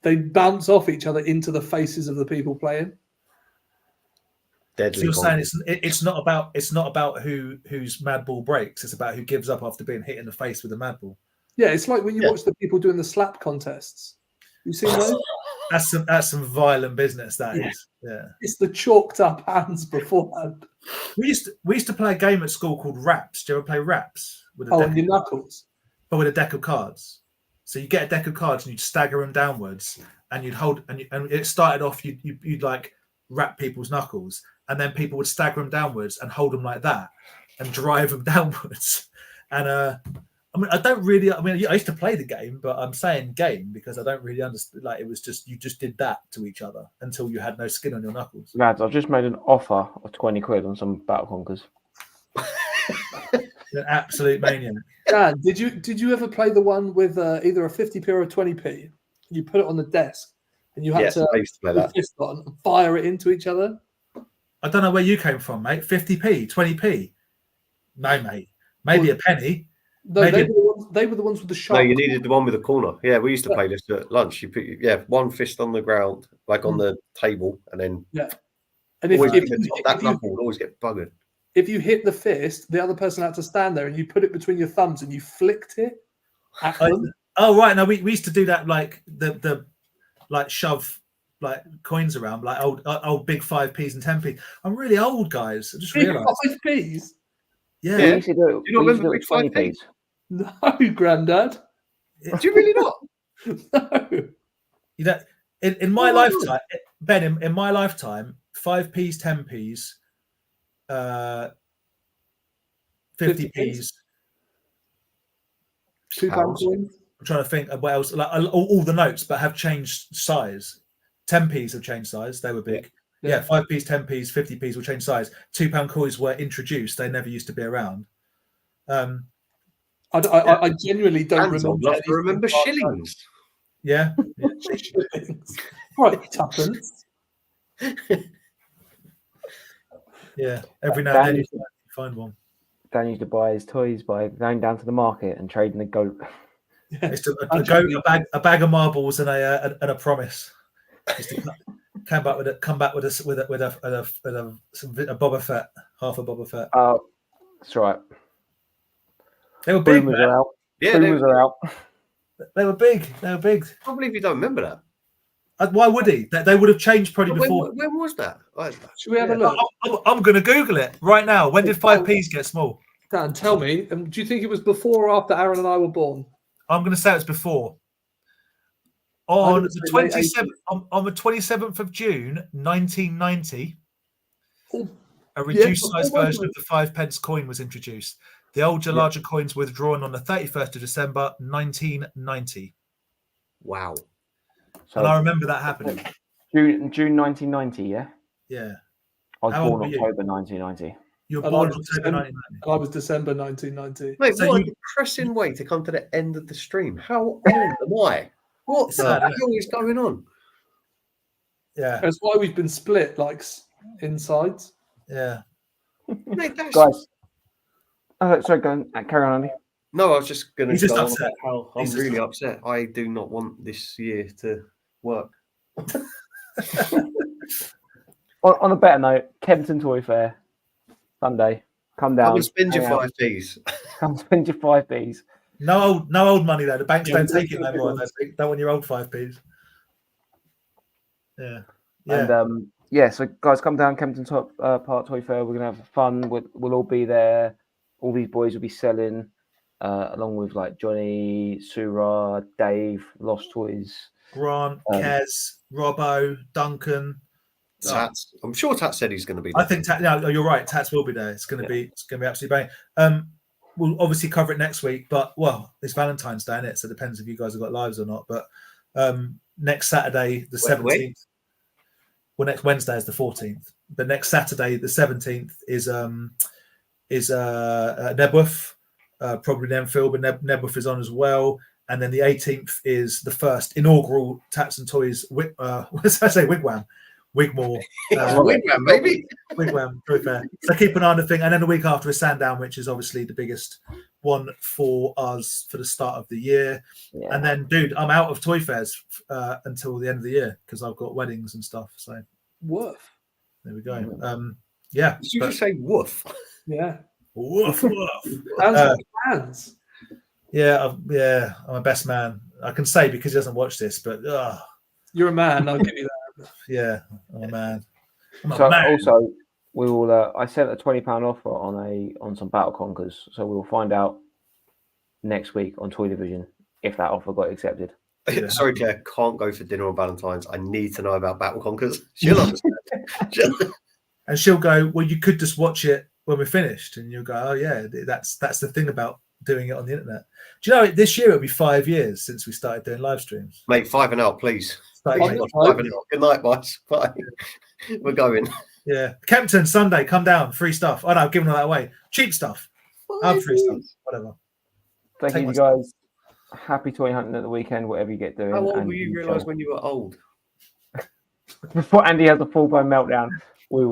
They bounce off each other into the faces of the people playing. Deadly. So you're saying it's not about whose Madball breaks. It's about who gives up after being hit in the face with a Madball. Yeah, it's like when you watch the people doing the slap contests. You seen those? That's some violent business. That is. Yeah. It's the chalked up hands beforehand. We used to play a game at school called Raps. Do you ever play Raps with on your knuckles? But with a deck of cards. So you get a deck of cards and you'd stagger them downwards, and you'd hold and it started off you'd like wrap people's knuckles, and then people would stagger them downwards and hold them like that and drive them downwards. And I used to play the game, but I'm saying game because I don't really understand. Like, it was just, you just did that to each other until you had no skin on your knuckles. Lads, I've just made an offer of 20 quid on some Battle Conkers. An absolute maniac. Dan, did you ever play the one with either a 50p or a 20p? You put it on the desk and you had to play that. Fist on and fire it into each other. I don't know where you came from, mate. 50p, 20p. No, mate. Maybe a penny. No, they were the ones with the shot. No, you needed the one with the corner. Yeah, we used to play this at lunch. You put one fist on the ground, like on the table, and then And if knuckle would always get buggered. If you hit the fist, the other person had to stand there, and you put it between your thumbs, and you flicked it. Oh right, no, we used to do that, like the like shove like coins around, like old big 5p's and 10p. I'm really old, guys. I just realised. 5p's. Yeah. We used to do, you don't remember big 20p's. No, Grandad. Do you really not? No. You know, in my Oh my lifetime, Ben, in my lifetime, 5p's, 10p's, 50p's. £2 Pounds. coins. I'm trying to think of what else. Like all the notes, but have changed size. 10p's have changed size. They were big. Yeah, 5p's, 10p's, 50p's will change size. £2 coins were introduced. They never used to be around. I genuinely don't Hands on, love to remember shillings. Yeah. Shillings. Right, tuppence. Yeah. Every now and then you find one. Dan used to buy his toys by going down to the market and trading a goat. Yeah. It's a bag of marbles and a promise. Just to come back with a Boba Fett, half a Boba Fett. Oh, that's right. They were big. Boomers are out. Yeah, Boomers are out. They were big. They were big. I can't believe you don't remember that. Why would he? They would have changed probably before. When was that? Should we have a look? I'm going to Google it right now. When did 5p's get small? Dan, tell me. Do you think it was before or after Aaron and I were born? I'm going to say it's before. On the 27th of June, 1990, a reduced size version of the 5p coin was introduced. The older, larger coins were withdrawn on the 31st of December, 1990. Wow. So, and I remember that happening. June 1990, yeah? Yeah. I was born October 1990. You were born October 1990. I was December 1990. Mate, so what a depressing way to come to the end of the stream. How old am I? What the hell is going on? Yeah. That's why we've been split, like, insides. Yeah. Mate, guys. Sorry, go on. Carry on, Andy. No, I was just going to go upset. How I'm really upset. I do not want this year to work. On a better note, Kempton Toy Fair, Sunday. Come down. Come and spend your 5p's. Come spend your 5p's. No old money though. The banks don't take it no more. They don't want your old 5p's. Yeah. And so guys, come down Kempton Park Toy Fair. We're gonna have fun. We'll all be there. All these boys will be selling, along with like Johnny, Surah, Dave, Lost Toys, Grant, Kez, Robbo, Duncan. Tats. I'm sure Tats said he's going to be there. I think you're right. Tats will be there. It's going to be absolutely bang. We'll obviously cover it next week, but it's Valentine's Day, isn't it? So it depends if you guys have got lives or not. But next Saturday, the 17th. Well, next Wednesday is the 14th. But next Saturday, the 17th, is Nebworth, probably Nemfield, but Nebworth is on as well. And then the 18th is the first inaugural Tats and Toys. What did I say? Wigwam. Wigmore. Wigwam, maybe. Wigwam, Toy Fair. So keep an eye on the thing. And then the week after is Sandown, which is obviously the biggest one for us for the start of the year. Yeah. And then, dude, I'm out of Toy Fairs until the end of the year because I've got weddings and stuff. So, woof. There we go. Yeah. Did you just say woof? Yeah. Woof, woof. Hands. Yeah, I'm a best man. I can say because he doesn't watch this, but you're a man. I'll give you that. Yeah, I'm a man. Also, we will. I sent a £20 offer on some Battle Conkers, so we will find out next week on Toy Division if that offer got accepted. Sorry, Claire, can't go for dinner on Valentine's. I need to know about Battle Conkers. She'll understand. And she'll go, well, you could just watch it when we're finished, and you'll go, oh yeah, that's the thing about doing it on the internet. Do you know this year it'll be 5 years since we started doing live streams? Mate, 5 and out, please. 5 and out. Good night, boys. Bye. We're going. Yeah, Kempton Sunday, come down, free stuff. Oh no, I'm giving all that away. Cheap stuff. I'm free stuff. Whatever. Thank you guys. Happy toy hunting at the weekend, whatever you get doing. How old will you realise when you were old? Before Andy has a full-blown meltdown.